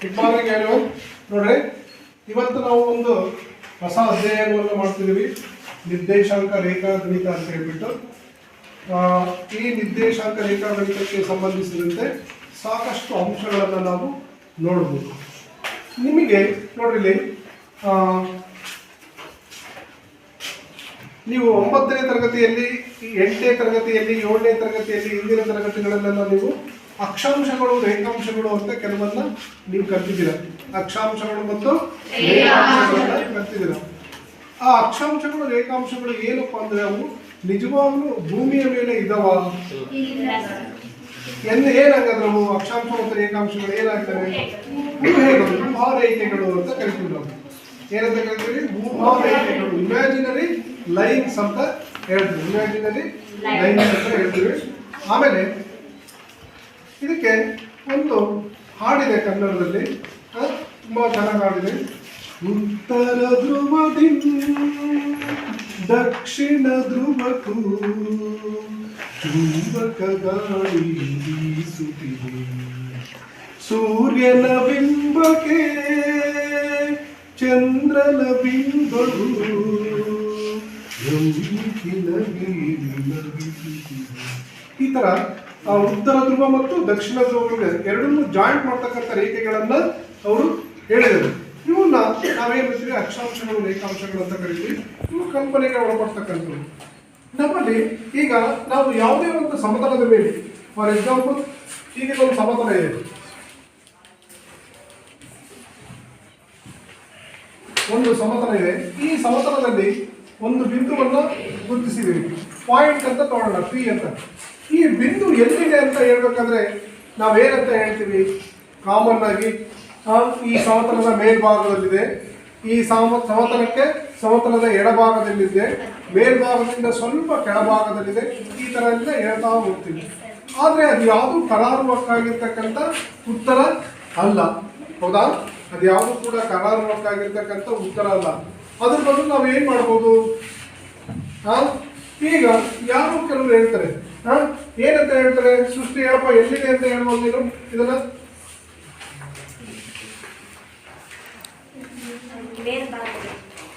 Good morning ಏನು ನೋಡ್ರಿ, ಇವತ್ತು ನಾವು ಒಂದು ಹೊಸ ಅಧ್ಯಯನವನ್ನು ಮಾಡ್ತಿದ್ದೀವಿ, ನಿರ್ದೇಶಾಂಕ ರೇಖಾಗಣಿತ ಅಂತ ಹೇಳ್ಬಿಟ್ಟು. ಈ ನಿರ್ದೇಶಾಂಕ ರೇಖಾಗಣಿತಕ್ಕೆ ಸಂಬಂಧಿಸಿದಂತೆ ಸಾಕಷ್ಟು ಅಂಶಗಳನ್ನು ನಾವು ನೋಡ್ಬೋದು. ನಿಮಗೆ ನೋಡ್ರಿ, ನೀವು 9ನೇ ತರಗತಿಯಲ್ಲಿ, 8ನೇ ತರಗತಿಯಲ್ಲಿ, 7ನೇ ತರಗತಿಯಲ್ಲಿ, ಹಿಂದಿನ ತರಗತಿಗಳಲ್ಲೆಲ್ಲ ನೀವು ಅಕ್ಷಾಂಶಗಳು ರೇಖಾಂಶಗಳು ಅಂತ ಕೆಲವನ್ನ ನೀವು ಕಲ್ತಿದ್ದೀರ. ಅಕ್ಷಾಂಶಗಳು ಮತ್ತು ರೇಖಾಂಶಗಳನ್ನ ಕಲ್ತಿದ್ದೀರ. ಆ ಅಕ್ಷಾಂಶಗಳು ರೇಖಾಂಶಗಳು ಏನಪ್ಪ ಅಂದ್ರೆ ಅವು ನಿಜವಾಗ್ಲೂ ಭೂಮಿಯ ಮೇಲೆ ಇದಾವ? ಏನಾಗದ್ರೆ ಅವು ಅಕ್ಷಾಂಶ ಮತ್ತು ರೇಖಾಂಶಗಳು ಏನಾಗ್ತವೆ? ಭೂಭಾರೇಖೆಗಳು ಅಂತ ಕರಿತೀವಿ ನಾವು. ಏನಂತ ಕರಿತೀವಿ? ಭೂಭಾರೇಖೆಗಳು, ಇಮ್ಯಾಜಿನರಿ ಲೈನ್ಸ್ ಅಂತ ಹೇಳ್ತೀವಿ. ಇಮ್ಯಾಜಿನರಿ ಲೈನ್ಸ್ ಅಂತ ಹೇಳ್ತೀವಿ. ಆಮೇಲೆ ಇದಕ್ಕೆ ಒಂದು ಹಾಡಿದೆ ಕನ್ನಡದಲ್ಲಿ, ತುಂಬಾ ಚೆನ್ನಾಗಿ ಹಾಡಿದೆ. ಉತ್ತರ ಧ್ರುವದಿಂದ ದಕ್ಷಿಣ ಧ್ರುವಕ್ಕೂ ಚುಂಬಕ ಗಾಳಿ ಬೀಸುತ್ತಿದೆ, ಸೂರ್ಯನ ಬಿಂಬಕ್ಕೆ ಚಂದ್ರನ ಬಿಂಬವು ಈ ತರ ಆ ಉತ್ತರ ಧ್ರುವ ಮತ್ತು ದಕ್ಷಿಣ ಧ್ರುವ ಎರಡನ್ನೂ ಜಾಯಿಂಟ್ ಮಾಡ್ತಕ್ಕಂಥ ರೇಖೆಗಳನ್ನ ಅವರು ಹೇಳಿದರು. ಇವನ್ನ ನಾವೇನ್ ಹೇಳ್ತೀವಿ? ಅಕ್ಷಾಂಶಗಳು ರೇಖಾಂಶಗಳು ಅಂತ ಕರಿತೀವಿ. ಇವು ಕಲ್ಪನೆಗೆ ಒಳಪಡ್ತಕ್ಕಂಥದ್ದು. ನಮ್ಮಲ್ಲಿ ಈಗ ನಾವು ಯಾವುದೇ ಒಂದು ಸಮತಲದ ಮೇಲೆ, ಫಾರ್ ಎಕ್ಸಾಂಪಲ್ ಈಗ ಒಂದು ಸಮತಲ ಇದೆ, ಒಂದು ಸಮತಲ ಇದೆ. ಈ ಸಮತಲದಲ್ಲಿ ಒಂದು ಬಿಂದುವನ್ನು ಗುರುತಿಸಿದ್ದೀವಿ, ಪಾಯಿಂಟ್ ಅಂತ ತಗೊಳ್ಳೋಣ, ಪಿ ಅಂತ. ಈ ಬಿಂದು ಎಲ್ಲಿದೆ ಅಂತ ಹೇಳ್ಬೇಕಂದ್ರೆ ನಾವೇನಂತ ಹೇಳ್ತೀವಿ? ಕಾಮನ್ ಆಗಿ ಈ ಸಮತಲದ ಮೇಲ್ಭಾಗದಲ್ಲಿದೆ, ಈ ಸಮತಲಕ್ಕೆ ಸಮತಲದ ಎಡಭಾಗದಲ್ಲಿದೆ, ಮೇಲ್ಭಾಗದಿಂದ ಸ್ವಲ್ಪ ಕೆಳಭಾಗದಲ್ಲಿದೆ, ಈ ಥರ ಎಲ್ಲ ಹೇಳ್ತಾ ಹೋಗ್ತೀವಿ. ಆದರೆ ಅದು ಯಾವುದು ಕರಾರುವಕ್ಕಾಗಿರ್ತಕ್ಕಂಥ ಉತ್ತರ ಅಲ್ಲ, ಹೌದಾ? ಅದು ಯಾವುದು ಕೂಡ ಕರಾರುವಕ್ಕಾಗಿರ್ತಕ್ಕಂಥ ಉತ್ತರ ಅಲ್ಲ. ಅದ್ರ ಬದಲು ನಾವು ಏನು ಮಾಡ್ಬೋದು? ಈಗ ಯಾರು ಕೆಲವರು ಹೇಳ್ತಾರೆ, ಏನಂತ ಹೇಳ್ತಾರೆ? ಸೃಷ್ಟಿ ಹೇಳಪ್ಪ, ಎಲ್ಲಿದೆ ಅಂತ ಹೇಳ್ಬೋದು ನೀನು ಇದನ್ನ?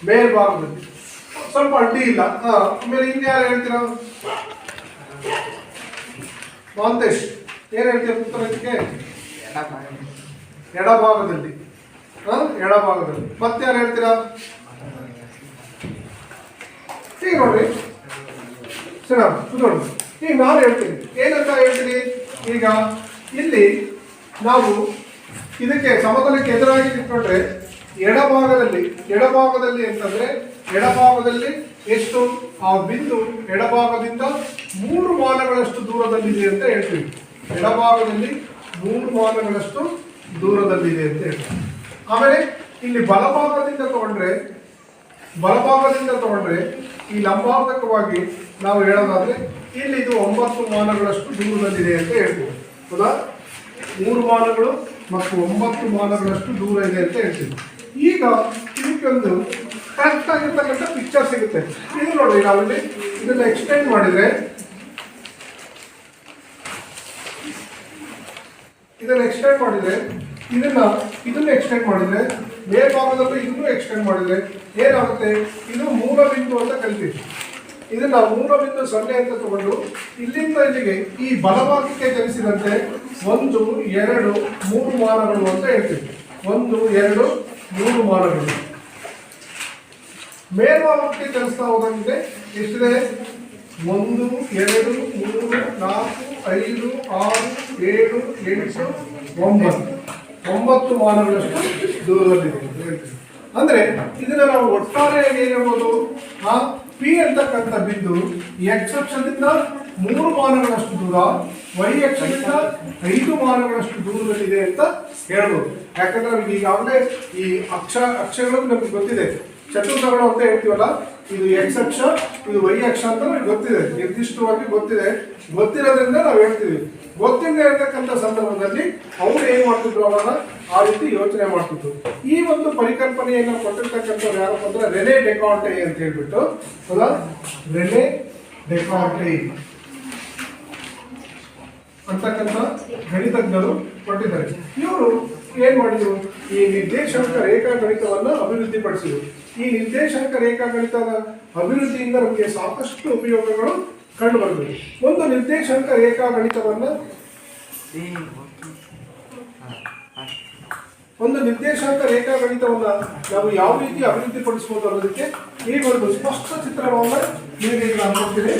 ಮೇಲ್ಭಾಗದಲ್ಲಿ ಸ್ವಲ್ಪ ಅಡ್ಡಿ ಇಲ್ಲ. ಆಮೇಲೆ ಇನ್ಯಾರು ಹೇಳ್ತೀರಾ? ಮಾಂತೇಶ್ ಏನ್ ಹೇಳ್ತೀರ ಉತ್ತರ ಇದಕ್ಕೆ? ಎಡಭಾಗದಲ್ಲಿ. ಎಡಭಾಗದಲ್ಲಿ. ಮತ್ತೆ ಯಾರು ಹೇಳ್ತೀರಾ? ಈಗ ನೋಡ್ರಿ, ಸರಿ ಕುತ್ಕೊಳ್ಳಿ. ಈಗ ನಾನು ಹೇಳ್ತೀನಿ, ಏನಂತ ಹೇಳ್ತೀನಿ? ಈಗ ಇಲ್ಲಿ ನಾವು ಇದಕ್ಕೆ ಸಮತಲಕ್ಕೆ ಎದುರಾಗಿ ನಿಂತ್ಕೊಂಡ್ರೆ ಎಡಭಾಗದಲ್ಲಿ ಅಂತಂದ್ರೆ ಎಡಭಾಗದಲ್ಲಿ ಎಷ್ಟು? ಆ ಬಿಂದು ಎಡಭಾಗದಿಂದ 3 ಮಾನಗಳಷ್ಟು ದೂರದಲ್ಲಿದೆ ಅಂತ ಹೇಳ್ತೀವಿ. ಎಡಭಾಗದಲ್ಲಿ 3 ಮಾನಗಳಷ್ಟು ದೂರದಲ್ಲಿದೆ ಅಂತ ಹೇಳ್ತೀವಿ. ಆಮೇಲೆ ಇಲ್ಲಿ ಬಲಭಾಗದಿಂದ ತಗೊಂಡ್ರೆ ಈ ಲಂಬಾರ್ಧಕವಾಗಿ ನಾವು ಹೇಳೋದಾದ್ರೆ ಇಲ್ಲಿ ಇದು 9 ಮಾನಗಳಷ್ಟು ದೂರದಲ್ಲಿದೆ ಅಂತ ಹೇಳ್ತೀವಿ, ಹೌದಾ? 3 ಮಾನಗಳು ಮತ್ತು 9 ಮಾನಗಳಷ್ಟು ದೂರ ಇದೆ ಅಂತ ಹೇಳ್ತೀವಿ. ಈಗ ಇದಕ್ಕೊಂದು ಕರೆಕ್ಟ್ ಆಗಿರ್ತಕ್ಕಂಥ ಪಿಕ್ಚರ್ ಸಿಗುತ್ತೆ. ಇದು ನೋಡಿ, ನಾವಿಲ್ಲಿ ಇದನ್ನ ಎಕ್ಸ್ಟೆಂಡ್ ಮಾಡಿದ್ರೆ, ಇದನ್ನ ಎಕ್ಸ್ಟೆಂಡ್ ಮಾಡಿದ್ರೆ ಮೇಲ್ಭಾಗದಲ್ಲೂ ಇದನ್ನು ಎಕ್ಸ್ಟೆಂಡ್ ಮಾಡಿದ್ರೆ ಏನಾಗುತ್ತೆ? ಇದು ಮೂಲ ಬಿಂದು ಅಂತ ಕರಿತೀವಿ. ಇದನ್ನ ಮೂಲ ಬಿಂದು 0 ಅಂತ ತಗೊಂಡು ಇಲ್ಲಿಂದ ಇಲ್ಲಿಗೆ ಈ ಬಲಭಾಗಕ್ಕೆ ಚಲಿಸಿದಂತೆ 1, 2, 3 ಮಾನಗಳು ಅಂತ ಹೇಳ್ತೀವಿ. 1, 2, 3 ಮಾನಗಳು. ಮೇಲ್ಭಾಗಕ್ಕೆ ಚಲಿಸ್ತಾ ಹೋದಂತೆ ಎಷ್ಟಿದೆ? 1, 2, 3, 4, 5, 6, 7, 8, 9 ಮಾನಗಳಷ್ಟು ದೂರದಲ್ಲಿದೆ ಅಂತ ಹೇಳ್ತೀವಿ. ಅಂದ್ರೆ ಇದನ್ನ ನಾವು ಒಟ್ಟಾರೆಯಾಗಿ ಏನ್ ಹೇಳ್ಬೋದು? ಪಿ ಅಂತಕ್ಕಂಥ ಬಿಂದು x ಅಕ್ಷದಿಂದ 3 ಮಾನಗಳಷ್ಟು ದೂರ, y ಅಕ್ಷದಿಂದ 5 ಮಾನಗಳಷ್ಟು ದೂರದಲ್ಲಿದೆ ಅಂತ ಹೇಳ್ಬೋದು. ಯಾಕಂದ್ರೆ ನಮ್ಗೆ ಈಗಾಗಲೇ ಈ ಅಕ್ಷಗಳು ನಮ್ಗೆ ಗೊತ್ತಿದೆ. ಚತುರ್ಭುಜಗಳು ಅಂತ ಹೇಳ್ತೀವಲ್ಲ, ಇದು x ಅಕ್ಷ, ಇದು y ಅಕ್ಷ ಅಂತ ನಮ್ಗೆ ಗೊತ್ತಿದೆ, ನಿರ್ದಿಷ್ಟವಾಗಿ ಗೊತ್ತಿದೆ. ಗೊತ್ತಿರೋದ್ರಿಂದ ನಾವು ಹೇಳ್ತೀವಿ. ಗೊತ್ತಿಲ್ಲದೆ ಇರತಕ್ಕಂಥ ಸಂದರ್ಭದಲ್ಲಿ ಅವ್ರು ಏನ್ ಮಾಡ್ತಿದ್ರು? ಅವಾಗ ಆ ರೀತಿ ಯೋಚನೆ ಮಾಡ್ತಿದ್ರು. ಈ ಒಂದು ಪರಿಕಲ್ಪನೆಯನ್ನು ಕೊಟ್ಟಿರ್ತಕ್ಕಂಥವ್ರು ಯಾರಪ್ಪ ಅಂದ್ರೆ ರೆನೆ ಡೆಕಾರ್ಟೆ ಅಂತ ಹೇಳ್ಬಿಟ್ಟು, ಹೌದಾ? ರೆನೆ ಡೆಕಾರ್ಟೆ ಅಂತಕ್ಕಂಥ ಗಣಿತಜ್ಞರು ಕೊಟ್ಟಿದ್ದಾರೆ. ಇವರು ಏನ್ ಮಾಡಿದ್ರು, ಈ ನಿರ್ದೇಶಾಂಕ ರೇಖಾಗಣಿತವನ್ನು ಅಭಿವೃದ್ಧಿಪಡಿಸಿದ್ರು. ಈ ನಿರ್ದೇಶಾಂಕ ರೇಖಾಗಣಿತದ ಅಭಿವೃದ್ಧಿಯಿಂದ ನಮಗೆ ಸಾಕಷ್ಟು ಉಪಯೋಗಗಳು ಕಂಡು ಬರ್ತದೆ. ಒಂದು ನಿರ್ದೇಶಾಂಕ ರೇಖಾಗಣಿತವನ್ನು ನಾವು ಯಾವ ರೀತಿ ಅಭಿವೃದ್ಧಿಪಡಿಸಬಹುದು ಅನ್ನೋದಕ್ಕೆ ಈಗ ಒಂದು ಸ್ಪಷ್ಟ ಚಿತ್ರಣವನ್ನು ನಿಮಗೆ ನಾನು ಕೊಡ್ತೀನಿ.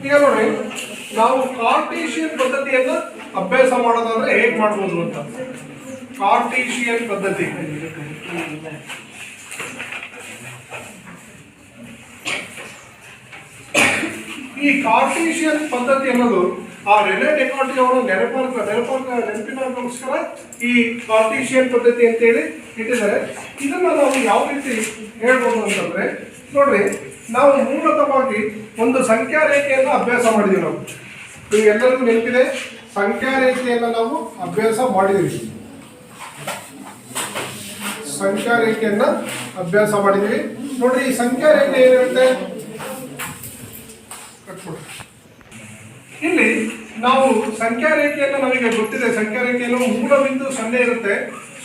ಈಗ ನೋಡಿ, ನಾವು ಕಾರ್ಟೀಸಿಯನ್ ಪದ್ಧತಿಯನ್ನು ಅಭ್ಯಾಸ ಮಾಡೋದಾದ್ರೆ ಹೇಗೆ ಮಾಡ್ಬೋದು ಅಂತ. ಕಾರ್ಟೀಸಿಯನ್ ಪದ್ಧತಿ, ಈ ಕಾರ್ಟೀಸಿಯನ್ ಪದ್ಧತಿ ಅನ್ನೋದು ಆ ರೆನೆ ಡೆಕಾರ್ಟ್ ಅವರ ನೆನಪಿನಗೋಸ್ಕರ ಈ ಕಾರ್ಟೀಸಿಯನ್ ಪದ್ಧತಿ ಅಂತೇಳಿ ಇಟ್ಟಿದ್ದಾರೆ. ಇದನ್ನ ನಾವು ಯಾವ ರೀತಿ ಹೇಳ್ಬೋದು ಅಂತಂದ್ರೆ, ನೋಡ್ರಿ, ನಾವು ಮೂಲತಃವಾಗಿ ಒಂದು ಸಂಖ್ಯಾ ರೇಖೆಯನ್ನು ಅಭ್ಯಾಸ ಮಾಡಿದೀವಿ. ನಾವು ಎಲ್ಲರಿಗೂ ನೆನಪಿದೆ, ಸಂಖ್ಯಾ ರೇಖೆಯನ್ನು ನಾವು ಅಭ್ಯಾಸ ಮಾಡಿದೀವಿ. ನೋಡ್ರಿ, ಈ ಸಂಖ್ಯಾ ರೇಖೆ ಏನಿರುತ್ತೆ, ಇಲ್ಲಿ ನಾವು ಸಂಖ್ಯಾ ರೇಖೆಯನ್ನು ನಮಗೆ ಗೊತ್ತಿದೆ. ಸಂಖ್ಯಾ ರೇಖೆಯನ್ನು ಮೂಲ ಬಿಂದು 0 ಇರುತ್ತೆ.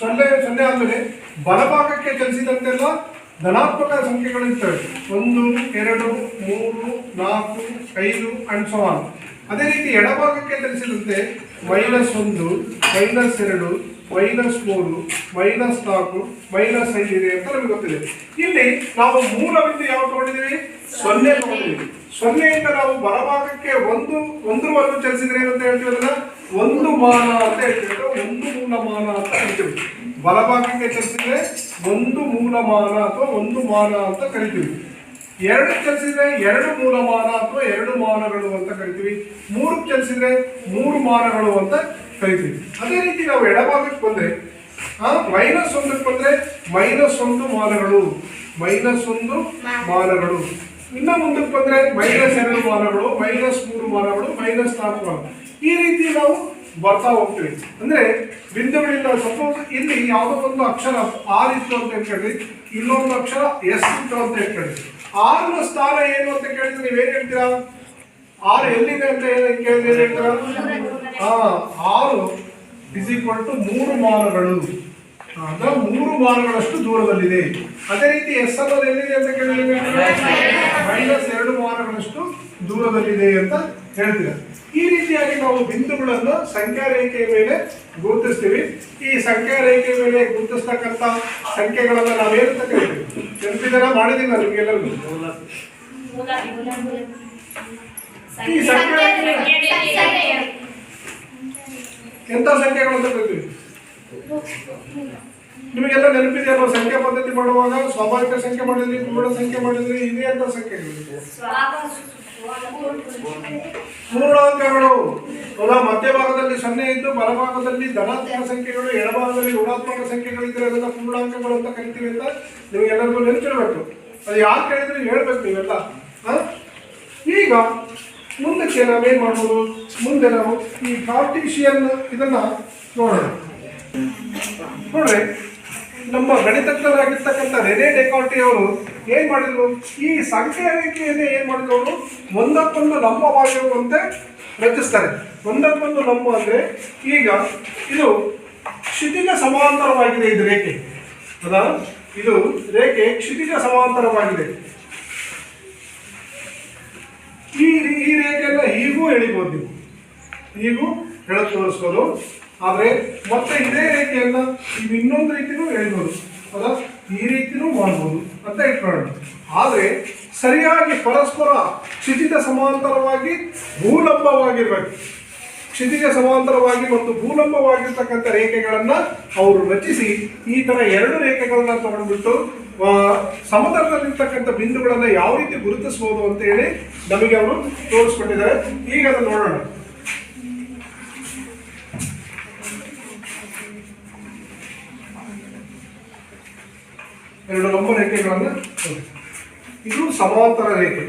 0 ಆದ್ಮೇಲೆ ಬಲಭಾಗಕ್ಕೆ ಚಲಿಸಿದಂತೆಲ್ಲ ಧನಾತ್ಮಕ ಸಂಖ್ಯೆಗಳು ಇರ್ತವೆ. 1, 2, 3, 4, 5 ಅಂಡ್ ಸೊ ಆನ್. ಅದೇ ರೀತಿ ಎಡಭಾಗಕ್ಕೆ ಚಲಿಸಿದಂತೆ -1, -2, -3, -4, -5 ಇದೆ ಅಂತ ನಮಗೆ ಗೊತ್ತಿದೆ. ಇಲ್ಲಿ ನಾವು ಮೂಲ ಬಿಂದು ಯಾವ ತಗೊಂಡಿದ್ದೀವಿ, 0 ತಗೊಂಡಿದ್ದೀವಿ. 0ಯಿಂದ ನಾವು ಬಲಭಾಗಕ್ಕೆ ಒಂದರವರೆಗೂ ಚಲಿಸಿದ್ರೆ ಏನಂತ ಹೇಳ್ತೀವಿ, ಅದನ್ನ ಒಂದು ಮಾನ ಅಂತ ಹೇಳ್ತೀವಿ. ಒಂದು ಮೂಲಮಾನ ಅಂತ ಹೇಳ್ತೀವಿ. ಬಲಭಾಗಕ್ಕೆ ಚಲಿಸಿದ್ರೆ ಒಂದು ಮೂಲಮಾನ ಅಥವಾ ಒಂದು ಮಾನ ಅಂತ ಕರಿತೀವಿ. 2 ಚಲಿಸಿದ್ರೆ 2 ಮೂಲಮಾನ ಅಥವಾ 2 ಮಾನಗಳು ಅಂತ ಕರಿತೀವಿ. 3 ಚಲಿಸಿದ್ರೆ 3 ಮಾನಗಳು ಅಂತ ಕರಿತೀವಿ. ಅದೇ ರೀತಿ ನಾವು ಎಡಭಾಗಕ್ಕೆ ಬಂದ್ರೆ -1ಕ್ಕೆ ಬಂದ್ರೆ -1 ಮಾನಗಳು, -1 ಮಾನಗಳು. ಇನ್ನು ಮುಂದಕ್ಕೆ ಬಂದ್ರೆ -2 ಮಾನಗಳು, -3 ಮಾನಗಳು, -4 ಮಾನ. ಈ ರೀತಿ ನಾವು ಬರ್ತಾ ಹೋಗ್ತೀವಿ. ಅಂದ್ರೆ ಬಿಂದುಗಳಿಂದ ಸಪೋಸ್ ಇಲ್ಲಿ ಯಾವುದೋ ಒಂದು ಅಕ್ಷರ ಆರ್ ಇತ್ತು ಅಂತ ಹೇಳ್ಕೊಳ್ಳಿ, ಇನ್ನೊಂದು ಅಕ್ಷರ ಎಸ್ ಇತ್ತು ಅಂತ ಹೇಳ್ಕೊಳ್ಳಿ. ಆರ್ನ ಸ್ಥಾನ ಏನು ಅಂತ ಕೇಳಿದ್ರೆ ನೀವೇನ್ ಹೇಳ್ತೀರಾ, ಆರ್ ಎಲ್ಲಿದೆ ಅಂತ ಕೇಳಿದ್ರೆ ಏನ್ ಹೇಳ್ತೀರಾ, 6 = 3 ಮಾನಗಳು, ಅಂದ್ರೆ 3 ಮಾನಗಳಷ್ಟು ದೂರದಲ್ಲಿದೆ. ಅದೇ ರೀತಿ ಎಸ್ ಅನ್ನೋದು ಎಲ್ಲಿದೆ ಅಂತ ಕೇಳಿದ್ರೆ -2 ಮಾನಗಳಷ್ಟು ದೂರದಲ್ಲಿದೆ ಅಂತ ಹೇಳ್ತೀರಾ. ಈ ರೀತಿಯಾಗಿ ನಾವು ಬಿಂದುಗಳನ್ನು ಸಂಖ್ಯಾ ರೇಖೆಯ ಮೇಲೆ ಗುರುತಿಸ್ತೀವಿ. ಈ ಸಂಖ್ಯಾ ರೇಖೆಯ ಮೇಲೆ ಗುರುತಿಸ್ತಕ್ಕಂಥ ಸಂಖ್ಯೆಗಳನ್ನ ನಾವೇನಂತ ಕರಿತೀವಿ, ನೆನಪಿದನ ಮಾಡಿದೀನಿ ನಾನು ನಿಮಗೆಲ್ಲರಿಗೂ. ಈ ಸಂಖ್ಯಾ ಎಂತ ಸಂಖ್ಯೆಗಳಂತ ಕರಿತೀವಿ, ನಿಮಗೆಲ್ಲ ನೆನಪಿದೆ ಅಲ್ವಾ? ಸಂಖ್ಯಾ ಪದ್ಧತಿ ಮಾಡುವಾಗ ಸ್ವಾಭಾವಿಕ ಸಂಖ್ಯೆ ಮಾಡಿದ್ರಿ, ಪೂರ್ಣ ಸಂಖ್ಯೆ ಮಾಡಿದ್ರಿ, ಇದೇ ಅಂತ ಸಂಖ್ಯೆಗಳು ಪೂರ್ಣಾಂಕಗಳು. ಮಧ್ಯಭಾಗದಲ್ಲಿ 0 ಇದ್ದು ಬಲಭಾಗದಲ್ಲಿ ಧನಾತ್ಮಕ ಸಂಖ್ಯೆಗಳು, ಎಡಭಾಗದಲ್ಲಿ ಋಣಾತ್ಮಕ ಸಂಖ್ಯೆಗಳು ಇದ್ರೆ ಅದನ್ನ ಪೂರ್ಣಾಂಕಗಳು ಅಂತ ಕರಿತೀವಿ ಅಂತ ನಿಮಗೆಲ್ಲರಿಗೂ ನೆನಪಿರ್ಬೇಕು. ಅದು ಯಾರು ಕೇಳಿದ್ರೆ ಹೇಳ್ಬೇಕು ನೀವೆಲ್ಲ. ಈಗ ಮುಂದಕ್ಕೆ ನಾವೇನ್ ಮಾಡ್ಬೋದು, ಮುಂದೆ ನಾವು ಈ ಕಾರ್ಟೀಸಿಯನ್ ಇದನ್ನ ನೋಡೋಣ. ನೋಡ್ರಿ, ನಮ್ಮ ಗಣಿತಜ್ಞರಾಗಿರ್ತಕ್ಕಂಥ ರೆನೆ ಡೆಕಾರ್ಟ್ ಅವರು ಏನ್ ಮಾಡಿದ್ರು, ಈ ಸಂಖ್ಯಾ ರೇಖೆಯನ್ನೇ ಏನ್ ಮಾಡಿದ್ರು, ಅವರು ಒಂದಕ್ಕೊಂದು ಲಂಬವಾಗಿರುವಂತೆ ರಚಿಸ್ತಾರೆ. ಒಂದಕ್ಕೊಂದು ಲಂಬ ಅಂದ್ರೆ ಈಗ ಇದು ಕ್ಷಿತಿಜ ಸಮಾಂತರವಾಗಿದೆ. ಇದು ರೇಖೆ ಇದು ರೇಖೆ ಕ್ಷಿತಿಜ ಸಮಾಂತರವಾಗಿದೆ. ಈ ರೇಖೆಯನ್ನ ಹೀಗೂ ಎಳಿಬಹುದು, ನೀವು ಹೀಗೂ ಎಳೆದು ತೋರಿಸ್ಬೋದು. ಆದ್ರೆ ಮತ್ತೆ ಇದೇ ರೇಖೆಯನ್ನ ಇದು ಇನ್ನೊಂದು ರೀತಿನೂ ಎಳಿಬಹುದು, ಈ ರೀತಿನೂ ಮಾಡ್ಬೋದು ಅಂತ ಇಟ್ಕೊಳ್ಳೋಣ. ಆದ್ರೆ ಸರಿಯಾಗಿ ಪರಸ್ಪರ ಕ್ಷಿತಿಜ ಸಮಾಂತರವಾಗಿ ಭೂಲಂಬವಾಗಿರ್ಬೇಕು. ಕ್ಷಿತಿಜ ಸಮಾಂತರವಾಗಿ ಮತ್ತು ಭೂಲಂಬವಾಗಿರ್ತಕ್ಕಂಥ ರೇಖೆಗಳನ್ನ ಅವರು ರಚಿಸಿ ಈ ತರ 2 ರೇಖೆಗಳನ್ನ ತಗೊಂಡ್ಬಿಟ್ಟು ಸಮತಲದಲ್ಲಿರ್ತಕ್ಕಂಥ ಬಿಂದುಗಳನ್ನ ಯಾವ ರೀತಿ ಗುರುತಿಸಬಹುದು ಅಂತ ಹೇಳಿ ನಮಗೆ ಅವರು ತೋರಿಸ್ಕೊಂಡಿದ್ದಾರೆ. ಈಗ ಅದನ್ನು ನೋಡೋಣ. ಎರಡು ಲಂಬ ರೇಖೆಗಳನ್ನು, ಇದು ಸಮಾಂತರ ರೇಖೆ,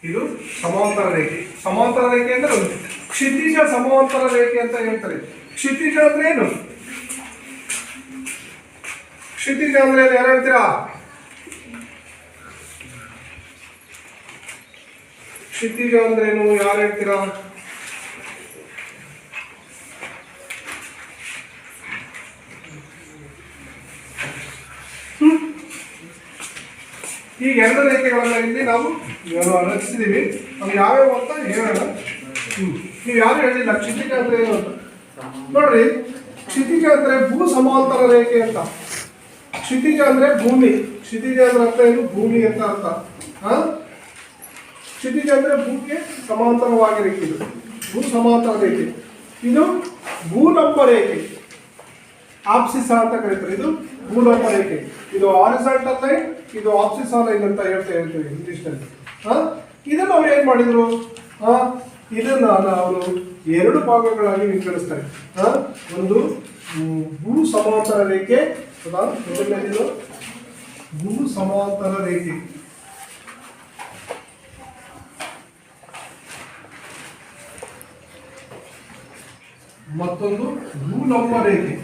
ಇದು ಸಮಾಂತರ ರೇಖೆ. ಸಮಾಂತರ ರೇಖೆ ಅಂದ್ರೆ ಕ್ಷಿತಿಜ ಸಮಾಂತರ ರೇಖೆ ಅಂತ ಹೇಳ್ತಾರೆ. ಕ್ಷಿತಿಜ ಅಂದ್ರೆ ಏನು? ಕ್ಷಿತಿಜ ಅಂದ್ರೆ ಯಾರು ಹೇಳ್ತೀರಾ? ಕ್ಷಿತಿಜ ಅಂದ್ರೇನು? ಯಾರು ಹೇಳ್ತೀರಾ? ಈಗ ಎರಡು ರೇಖೆಗಳನ್ನ ಇಲ್ಲಿ ನಾವು ರಚಿಸಿದೀವಿ. ಅದು ಯಾವ್ಯಾವ ಅಂತ ಹೇಳೋಣ. ನೀವು ಯಾರು ಹೇಳಿಲ್ಲ ಕ್ಷಿತಿಜ ಅಂದ್ರೆ ಏನು ಅಂತ. ನೋಡ್ರಿ, ಕ್ಷಿತಿಜ ಅಂದ್ರೆ ಭೂ ಸಮಾಂತರ ರೇಖೆ ಅಂತ. ಕ್ಷಿತಿಜ ಅಂದ್ರೆ ಭೂಮಿ. ಕ್ಷಿತಿಜ ಅಂದ್ರೆ ಅರ್ಥ ಏನು? ಭೂಮಿ ಅಂತ ಅರ್ಥ. ಕ್ಷಿತಿಜ ಅಂದ್ರೆ ಭೂಮಿಗೆ ಸಮಾಂತರವಾಗಿ ರೇಖೆ. ಇದು ಭೂ ಸಮಾಂತರ ರೇಖೆ. ಇದು ಭೂಲಂಬ ರೇಖೆ, ಆಪ್ಸಿಸ ಅಂತ ಕರೀತಾರೆ. ಇದು ಭೂಲಂಬ ರೇಖೆ. ಇದು ಹಾರಿಜಾಂಟಲ್ ಲೈನ್, ಇದು ಆಪ್ಸಿಸ ಲೈನ್ ಅಂತ ಹೇಳ್ತೇವೆ ಇಂಗ್ಲಿಷ್ನಲ್ಲಿ. ಇದನ್ನು ಅವ್ರು ಏನ್ ಮಾಡಿದ್ರು? ಇದನ್ನ ಅವರು ಎರಡು ಭಾಗಗಳಾಗಿ ವಿಂಗಡಿಸ್ತಾರೆ. ಒಂದು ಭೂ ಸಮಾಂತರ ರೇಖೆ, ಮೊದಲನೇದು ಭೂ ಸಮಾಂತರ ರೇಖೆ. ಮತ್ತೊಂದು ಭೂಲಂಬ ರೇಖೆ.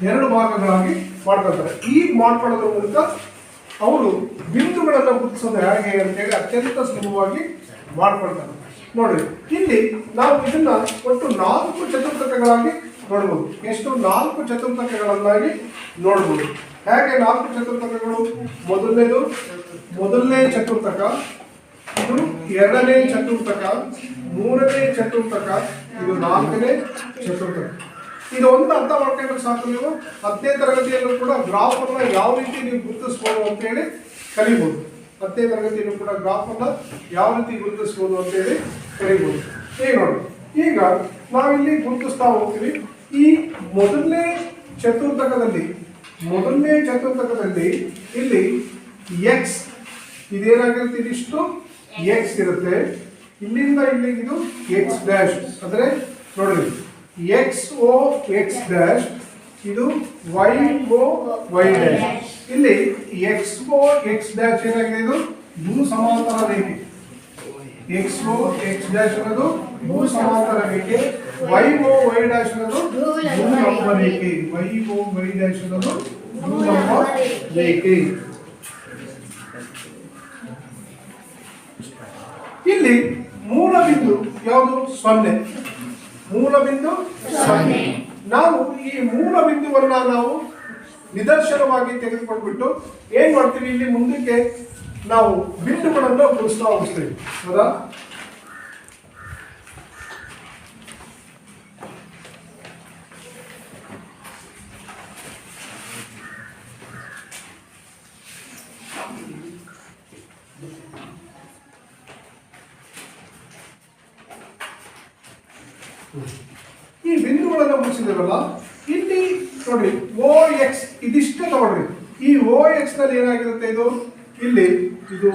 ಎರಡು ಭಾಗಗಳಾಗಿ ಮಾಡ್ಕೊಳ್ತಾರೆ. ಈ ಮಾಡ್ಕೊಳ್ಳೋದ್ರ ಮೂಲಕ ಅವರು ಬಿಂದುಗಳನ್ನು ಗುರುತಿಸೋದು ಹೇಗೆ ಅಂತೇಳಿ ಅತ್ಯಂತ ಸುಲಭವಾಗಿ ಮಾಡ್ಕೊಳ್ತಾರೆ. ನೋಡ್ರಿ, ಇಲ್ಲಿ ನಾವು ಇದನ್ನ ಒಟ್ಟು 4 ಚತುರ್ಥಕಗಳಾಗಿ ನೋಡ್ಬೋದು. ಎಷ್ಟು? 4 ಚತುರ್ಥಕಗಳನ್ನಾಗಿ ನೋಡ್ಬೋದು. ಹೇಗೆ 4 ಚತುರ್ಥಕಗಳು? ಮೊದಲನೇ ಚತುರ್ಥಕ, ಇದು ಎರಡನೇ ಚತುರ್ಥಕ, ಮೂರನೇ ಚತುರ್ಥಕ, ಇದು 4ನೇ ಚತುರ್ಥಕ. ಇದು ಒಂದು ಅರ್ಥ ಮಾಡ್ಕೊಂಡ್ರೆ ಸಾಕು. ನೀವು 10ನೇ ತರಗತಿಯಲ್ಲೂ ಕೂಡ ಗ್ರಾಫ್ ಅನ್ನ ಯಾವ ರೀತಿ ನೀವು ಗುರುತಿಸ್ಬೋದು ಅಂತೇಳಿ ಕಲಿಬಹುದು. 10ನೇ ತರಗತಿಯಲ್ಲೂ ಕೂಡ ಗ್ರಾಫ್ ಅನ್ನ ಯಾವ ರೀತಿ ಗುರುತಿಸ್ಬೋದು ಅಂತೇಳಿ ಕಲಿಬಹುದು. ಈಗ ನೋಡಿ, ಈಗ ನಾವಿಲ್ಲಿ ಗುರುತಿಸ್ತಾ ಹೋಗ್ತೀವಿ. ಈ ಮೊದಲನೇ ಚತುರ್ಥಕದಲ್ಲಿ ಇಲ್ಲಿ ಎಕ್ಸ್ ಇದೇನಾಗಿರುತ್ತೆ? ಇದಿಷ್ಟು ಎಕ್ಸ್ ಇರುತ್ತೆ. ಇಲ್ಲಿಂದ ಇಲ್ಲಿಗೆ ಇದು ಎಕ್ಸ್ ಡ್ಯಾಶ್. ಅಂದ್ರೆ ನೋಡ್ರಿ, ಎಕ್ಸ್ ಓ ಎಕ್ಸ್ ಡ್ಯಾಶ್, ಇದು ವೈ ಓ ವೈ ಡ್ಯಾಶ್. ಇಲ್ಲಿ ಎಕ್ಸ್ ಓ ಎಕ್ಸ್ ಡ್ಯಾಶ್ ಏನಾಗಿದೆ? ಇದು ಭೂ ಸಮಾಂತರ ರೇಖೆ. ಎಕ್ಸ್ ಓ ಎಕ್ಸ್ ಡ್ಯಾಶ್ ಅನ್ನೋದು ಭೂ ಸಮಾಂತರ ರೇಖೆ. ವೈ ಓ ವೈ ಡ್ಯಾಶ್ ಅನ್ನೋದು ಭೂಲಂಬ ರೇಖೆ. ವೈ ಓ ವೈ ಡ್ಯಾಶ್ ಅನ್ನೋದು ಭೂಲಂಬ ರೇಖೆ. ಇಲ್ಲಿ ಮೂಲ ಬಿಂದು ಯಾವುದು? 0. ಮೂಲ ಬಿಂದು 0. ನಾವು ಈ ಮೂಲ ಬಿಂದುವನ್ನ ನಾವು ನಿದರ್ಶನವಾಗಿ ತೆಗೆದುಕೊಂಡ್ಬಿಟ್ಟು ಏನ್ ಮಾಡ್ತೀವಿ? ಇಲ್ಲಿ ಮುಂದಕ್ಕೆ ನಾವು ಬಿಂದುಗಳನ್ನು ಗುರುತಿಸ್ತಾ ಹೋಗ್ತೀವಿ. ಹೌದಾ? ಈ ಬಿಂದುಗಳನ್ನು ಮುಗಿಸಿದೇವಲ್ಲ, ಇಲ್ಲಿ ನೋಡ್ರಿ ಓ ಎಕ್ಸ್ ಇದಿಷ್ಟೇ ತಗೊಳ್ರಿ. ಈ ಓ ಎಕ್ಸ್ ನಲ್ಲಿ ಏನಾಗಿರುತ್ತೆ? ಇದು ಇಲ್ಲಿ ಇದು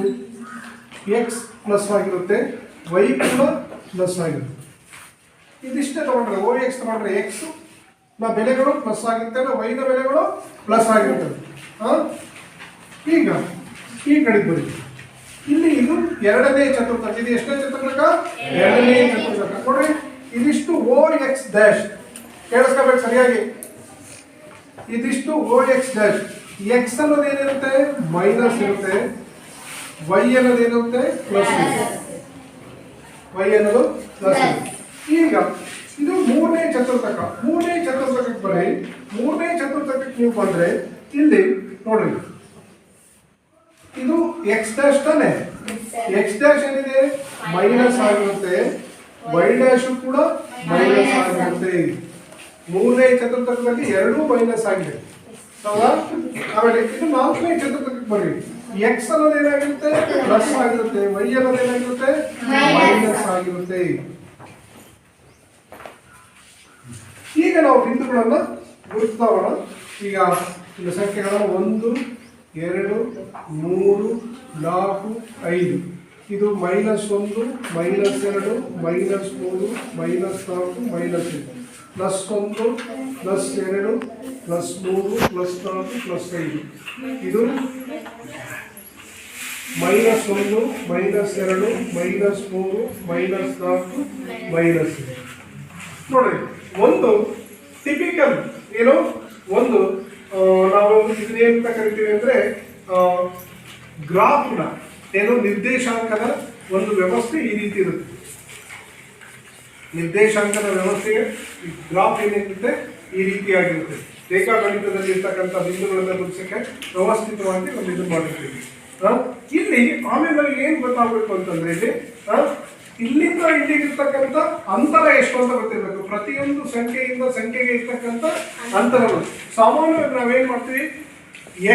ಎಕ್ಸ್ ಪ್ಲಸ್ ಆಗಿರುತ್ತೆ, ವೈ ಕೂಡ ಪ್ಲಸ್ ಆಗಿರುತ್ತೆ. ಇದಿಷ್ಟೇ ತಗೊಂಡ್ರೆ ಓ ಎಕ್ಸ್ ತಗೊಂಡ್ರೆ ಎಕ್ಸ್ ನ ಬೆಲೆಗಳು ಪ್ಲಸ್ ಆಗಿರ್ತವೆ, ವೈ ನ ಬೆಲೆಗಳು ಪ್ಲಸ್ ಆಗಿರ್ತವೆ. ಈಗ ಈ ಕಡೆಗೆ ಬರೀ. ಇಲ್ಲಿ ಇದು ಎರಡನೇ ಚತುರ್ಥಕ. ಇದು ಎಷ್ಟನೇ ಚತುರ್ಥಕ? ಎರಡನೇ ಚತುರ್ಥಕ. ನೋಡ್ರಿ, ಇದಿಷ್ಟು ಓ ಎಕ್ಸ್ ಡ್ಯಾಶ್. ಕೇಳಿಸ್ಕೋಬೇಕು ಸರಿಯಾಗಿ. ಇದಿಷ್ಟು ಓ ಎಕ್ಸ್ ಡ್ಯಾಶ್. ಎಕ್ಸ್ ಅನ್ನೋದು ಏನಿರುತ್ತೆ? ಮೈನಸ್ ಇರುತ್ತೆ. ವೈ ಅನ್ನೋದು ಏನಿರುತ್ತೆ? ಪ್ಲಸ್ ಇರುತ್ತೆ. ವೈ ಅನ್ನೋದು ಪ್ಲಸ್ ಇರುತ್ತೆ. ಈಗ ಇದು ಮೂರನೇ ಚತುರ್ಥಕ. ಮೂರನೇ ಚತುರ್ಥಕಕ್ಕೆ ಬರ್ರಿ. ಮೂರನೇ ಚತುರ್ಥಕಕ್ಕೆ ನೀವು ಬಂದ್ರೆ ಇಲ್ಲಿ ನೋಡ್ರಿ, ಇದು ಎಕ್ಸ್ ಡ್ಯಾಶ್ ತಾನೆ. ಎಕ್ಸ್ ಡ್ಯಾಶ್ ಏನಿದೆ? ಮೈನಸ್ ಆಗಿರುತ್ತೆ. ವೈ ಡ್ಯಾಶ್ ಕೂಡ ಮೈನಸ್ ಆಗಿರುತ್ತೆ. ಮೂರನೇ ಚತುರ್ಥಕದಲ್ಲಿ ಎರಡೂ ಮೈನಸ್ ಆಗಿದೆ. ಹೌದಾ? ಆಮೇಲೆ ಇದು ನಾಲ್ಕನೇ ಚತುರ್ಥಕಕ್ಕೆ ಬರ್ರಿ. ಎಕ್ಸ್ ಅನ್ನೋದು ಏನಾಗಿರುತ್ತೆ? ಪ್ಲಸ್ ಆಗಿರುತ್ತೆ. ವೈ ಅನ್ನೋದು ಏನಾಗಿರುತ್ತೆ? ಮೈನಸ್ ಆಗಿರುತ್ತೆ. ಈಗ ನಾವು ಬಿಂದುಗಳನ್ನ ಗುರುತಿಸ್ತಾ ಹೋಗೋಣ. ಈಗ ಇದು ಸಂಖ್ಯೆಗಳ 1 2 3 4 5. ಇದು -1 -2 -3 -4 -5 +1 +2 +3 +4 +5. ಇದು -1 -2 -3 -4 -5. ನೋಡ್ರಿ, ಒಂದು ಟಿಪಿಕಲ್ ಏನು, ಒಂದು ನಾವು ಇದನ್ನೇನಂತ ಕರಿತೀವಿ ಅಂದ್ರೆ ಗ್ರಾಫ್ನ ಏನು ನಿರ್ದೇಶಾಂಕದ ಒಂದು ವ್ಯವಸ್ಥೆ ಈ ರೀತಿ ಇರುತ್ತೆ. ನಿರ್ದೇಶಾಂಕದ ವ್ಯವಸ್ಥೆಗೆ ಗ್ರಾಫ್ ಏನಿರುತ್ತೆ ಈ ರೀತಿಯಾಗಿರುತ್ತೆ. ರೇಖಾಗಣಿತದಲ್ಲಿ ಇರ್ತಕ್ಕಂಥ ಬಿಂದುಗಳನ್ನು ಗುರುತಿಸಕ್ಕೆ ವ್ಯವಸ್ಥಿತವಾಗಿ ಒಂದು ಇದು ಮಾಡಿರ್ತೀವಿ. ಇಲ್ಲಿ ಆಮೇಲೆ ನಮಗೆ ಏನು ಗೊತ್ತಾಗಬೇಕು ಅಂತಂದ್ರೆ ಇಲ್ಲಿಂದ ಇಲ್ಲಿಗಿರ್ತಕ್ಕಂಥ ಅಂತರ ಎಷ್ಟು ಅಂತ ಗೊತ್ತಿರಬೇಕು. ಪ್ರತಿಯೊಂದು ಸಂಖ್ಯೆಯಿಂದ ಸಂಖ್ಯೆಗೆ ಇರ್ತಕ್ಕಂಥ ಅಂತರಗಳು ಸಾಮಾನ್ಯವಾಗಿ ನಾವೇನ್ ಮಾಡ್ತೀವಿ,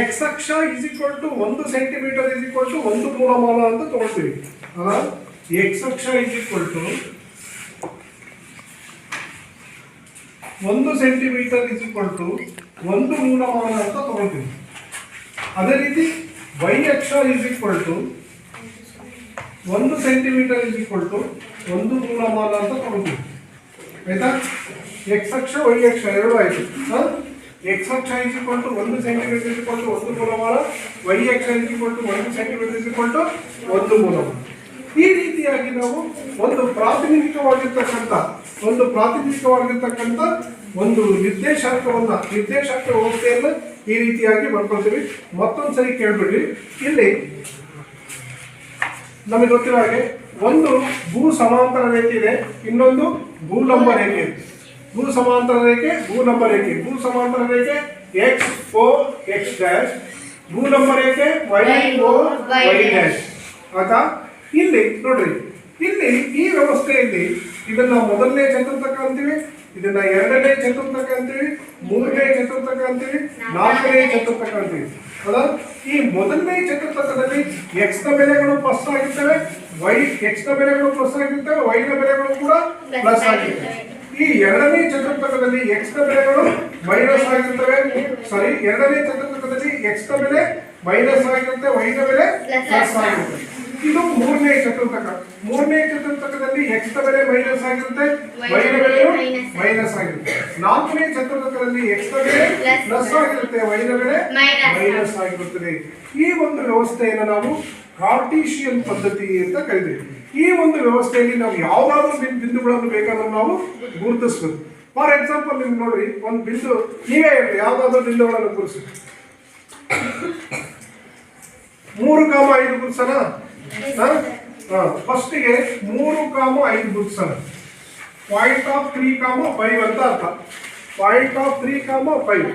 ಎಕ್ಸ್ ಅಕ್ಷ is equal to 1 centimetre is equal to 1 ಮೂಲಮಾನ ಅಂತ ತಗೊಳ್ತೀವಿ. ಎಕ್ಸ್ ಅಕ್ಷ is equal to 1 centimetre is equal to 1 ಮೂಲಮಾನ ಅಂತ ತಗೊಳ್ತೀವಿ. ಅದೇ ರೀತಿ ವೈ ಅಕ್ಷ is equal to 1 centimetre is equal to 1 ಮೂಲಮಾನ ಅಂತ ತಗೊಳ್ತೀವಿ. ಆಯ್ತಾ? ಎಕ್ಸ್ ಅಕ್ಷ ವೈ ಅಕ್ಷ ಎರಡು ಆಯ್ತು. ಎಕ್ಸ್ ಅಕ್ಷ is equal to 1 centimetre is equal to 1 ಮೂಲಮಾನ, ವೈ ಅಕ್ಷ is equal to 1 centimetre is equal to 1 ಮೂಲಮಾನ. ಈ ರೀತಿಯಾಗಿ ನಾವು ಒಂದು ಪ್ರಾತಿನಿಧಿಕವಾಗಿರ್ತಕ್ಕಂಥ ಒಂದು ನಿರ್ದೇಶಾಂಕ ವ್ಯವಸ್ಥೆಯನ್ನು ಈ ರೀತಿಯಾಗಿ ಬರ್ಕೊಳ್ತೀವಿ. ಮತ್ತೊಂದು ಸರಿ ಕೇಳ್ಬಿಡ್ರಿ. ಇಲ್ಲಿ ನಮಗೆ ಗೊತ್ತಿರೋ ಹಾಗೆ ಒಂದು ಭೂ ಸಮಾಂತರ ರೇಖೆ ಇದೆ, ಇನ್ನೊಂದು ಭೂಲಂಬ ರೇಖೆ. ಭೂ ಸಮಾಂತರ ರೇಖೆ, ಭೂಲಂಬ ರೇಖೆ. ಭೂ ಸಮಾಂತರ ರೇಖೆ x4 x ಡ್ಯಾಶ್, ಭೂಲಂಬ ರೇಖೆ y4 y ಡ್ಯಾಶ್. ಆಯ್ತಾ? ಇಲ್ಲಿ ನೋಡ್ರಿ, ಇಲ್ಲಿ ಈ ವ್ಯವಸ್ಥೆಯಲ್ಲಿ ಇದನ್ನ ಮೊದಲನೇ ಚತುರ್ಥಕ ಅಂತೀವಿ, ಇದನ್ನ ಎರಡನೇ ಚತುರ್ಥಕ ಅಂತೀವಿ, ಮೂರನೇ ಚತುರ್ಥಕ ಅಂತೀವಿ, ನಾಲ್ಕನೇ ಚತುರ್ಥಕ ಅಂತೀವಿ. ಹೌದಾ? ಈ ಮೊದಲನೇ ಚತುರ್ಥಕದಲ್ಲಿ ಎಕ್ಸ್ ನ ಬೆಲೆಗಳು ಪ್ಲಸ್ ಆಗಿರ್ತವೆ, ಎಕ್ಸ್ ನ ಬೆಲೆಗಳು ಪ್ಲಸ್ ಆಗಿರ್ತವೆ, ವೈ ನ ಬೆಲೆಗಳು ಕೂಡ ಪ್ಲಸ್ ಆಗಿರ್ತವೆ. ಈ ಎರಡನೇ ಚತುರ್ಥಕದಲ್ಲಿ ಎಕ್ಸ್ ನ ಬೆಲೆಗಳು ಮೈನಸ್ ಆಗಿರ್ತವೆ. ಎರಡನೇ ಚತುರ್ಥಕದಲ್ಲಿ ಎಕ್ಸ್ ನ ಬೆಲೆ ಮೈನಸ್ ಆಗಿರುತ್ತೆ, ವೈ ನ ಬೆಲೆ ಪ್ಲಸ್ ಆಗಿರುತ್ತೆ. ಇದು ಮೂರನೇ ಚತುರ್ಥಕ. ಮೂರನೇ ಚತುರ್ಥಕದಲ್ಲಿ ಎಕ್ಸ್ ನ ಬೆಲೆ ಮೈನಸ್ ಆಗಿರುತ್ತೆ, ವೈ ನ ಬೆಲೆ ಮೈನಸ್ ಆಗಿರುತ್ತೆ. ನಾಲ್ಕನೇ ಚತುರ್ಥಕದಲ್ಲಿ ಎಕ್ಸ್ ನ ಬೆಲೆ ಪ್ಲಸ್ ಆಗಿರುತ್ತೆ, ವೈ ನ ಬೆಲೆ ಮೈನಸ್ ಆಗಿರುತ್ತದೆ. ಈ ಒಂದು ವ್ಯವಸ್ಥೆಯನ್ನು ನಾವು ಕಾರ್ಟೀಸಿಯನ್ ಪದ್ಧತಿ ಅಂತ ಕರೀತೀವಿ. ಈ ಒಂದು ವ್ಯವಸ್ಥೆಯಲ್ಲಿ ನಾವು ಯಾವ್ದಾದ್ರು ಬಿಂದುಗಳನ್ನು ಬೇಕಾದ್ರೂ ನಾವು ಗುರುತಿಸಬೇಕು. ಫಾರ್ ಎಕ್ಸಾಂಪಲ್ ನಿಮ್ಗೆ ನೋಡ್ರಿ, ಒಂದು ಬಿಂದು ನೀವೇ ಹೇಳ್ರಿ, ಯಾವ್ದಾದ್ರು ಬಿಂದುಗಳನ್ನು ಗುರುತಿಸಿ. 3,5 ಗುರುತಿಸೋಣ. ಫಸ್ಟಿಗೆ 3,5 ಗುರುತಿಸೋಣ. ಪಾಯಿಂಟ್ ಆಫ್ 3,5 ಅಂತ ಅರ್ಥ. Point of 3,5.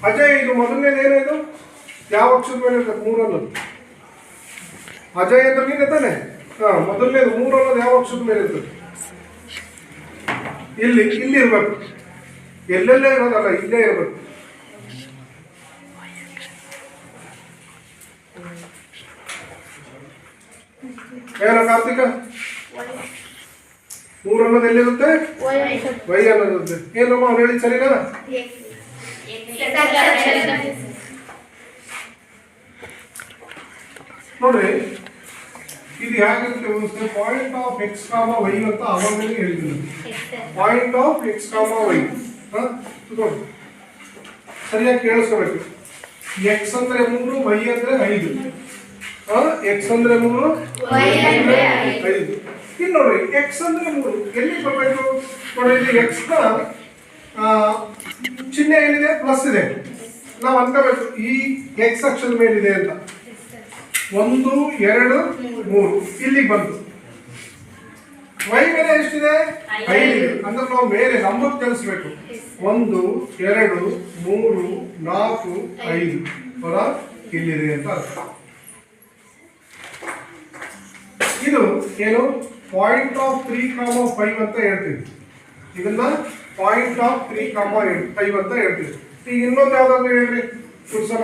ಅಜಯ್, ಇದು ಮೊದಲನೇದು ಏನಾಯ್ತು? ಯಾವ ಅಕ್ಷರದ ಮೇಲೆ ಇರ್ತದೆ? 3 ಅನ್ನೋದು. ಅಜಯ್ ಅಂತ ನೀನೆ ತಾನೆ? ಮೊದಲನೇದು 3 ಅನ್ನೋದು ಯಾವ ಅಕ್ಷರದ ಮೇಲೆ ಇರ್ತದೆ? ಇಲ್ಲಿ ಇರ್ಬೇಕು. ಎಲ್ಲೆಲ್ಲೇ ಇರೋದಲ್ಲ, ಇಲ್ಲೇ ಇರಬೇಕು. ಏನ ಕಾರ್ತಿಕ? 3 ಅನ್ನೋದು ಎಲ್ಲಿರುತ್ತೆ? ವೈ ಅನ್ನೋದಿರುತ್ತೆ. ಏನಮ್ಮ ಅವ್ನು ಹೇಳಿ ಸರಿನಾ? ನೋಡ್ರಿ, ಇದು ಹೇಗಿರುತ್ತೆ ವ್ಯವಸ್ಥೆ? ಪಾಯಿಂಟ್ ಆಫ್ ಎಕ್ಸ್ ಕಾಮ ವೈ ಅಂತ ಅವಾಗಲೇ ಹೇಳಿದ್ದೀನಿ. ಪಾಯಿಂಟ್ ಆಫ್ ಎಕ್ಸ್ ಕಾಮ ವೈ ನೋಡಿ, ಸರಿಯಾಗಿ ಕೇಳಿಸ್ಕೋಬೇಕು. ಎಕ್ಸ್ ಅಂದ್ರೆ 3, ವೈ ಅಂದ್ರೆ 5. ಎಕ್ಸ್ ಅಂದ್ರೆ 3, ವೈ ಅಂದ್ರೆ 5. ಇಲ್ಲಿ ನೋಡ್ರಿ, ಎಕ್ಸ್ ಅಂದ್ರೆ 3 ಎಲ್ಲಿ ಬರಬೇಕು? ನೋಡಿ, ಇಲ್ಲಿ ಎಕ್ಸ್ ನ ಚಿಹ್ನೆ ಏನಿದೆ? ಪ್ಲಸ್ ಇದೆ. ನಾವು ಅನ್ಕೋಬೇಕು ಈ ಎಕ್ಸ್ ಅಕ್ಷದ ಮೇಲಿದೆ ಅಂತ. 1, 2, 3 ಇಲ್ಲಿಗೆ ಬಂತು. ವೈ ಮೇಲೆ ಎಷ್ಟಿದೆ? 5 ಇದೆ. ಅಂದ್ರೆ ನಾವು ಮೇಲೆ ನಂಬರ್ ತಿಳಿಸ್ಬೇಕು. 1, 2, 3, 4, 5 ಹೊರ ಇಲ್ಲಿದೆ ಅಂತ ಅರ್ಥ. ಇದು ಏನು? ಪಾಯಿಂಟ್ ಆಫ್ 3,5 ಅಂತ ಹೇಳ್ತೀವಿ. ಇದನ್ನ ಪಾಯಿಂಟ್ ಆಫ್ 3,5 ಅಂತ ಹೇಳ್ತೀವಿ. ಈಗ ಇನ್ನೊಂದು ಯಾವ್ದಾದ್ರು ಹೇಳ್ರಿ ಕುರ್ಸನ.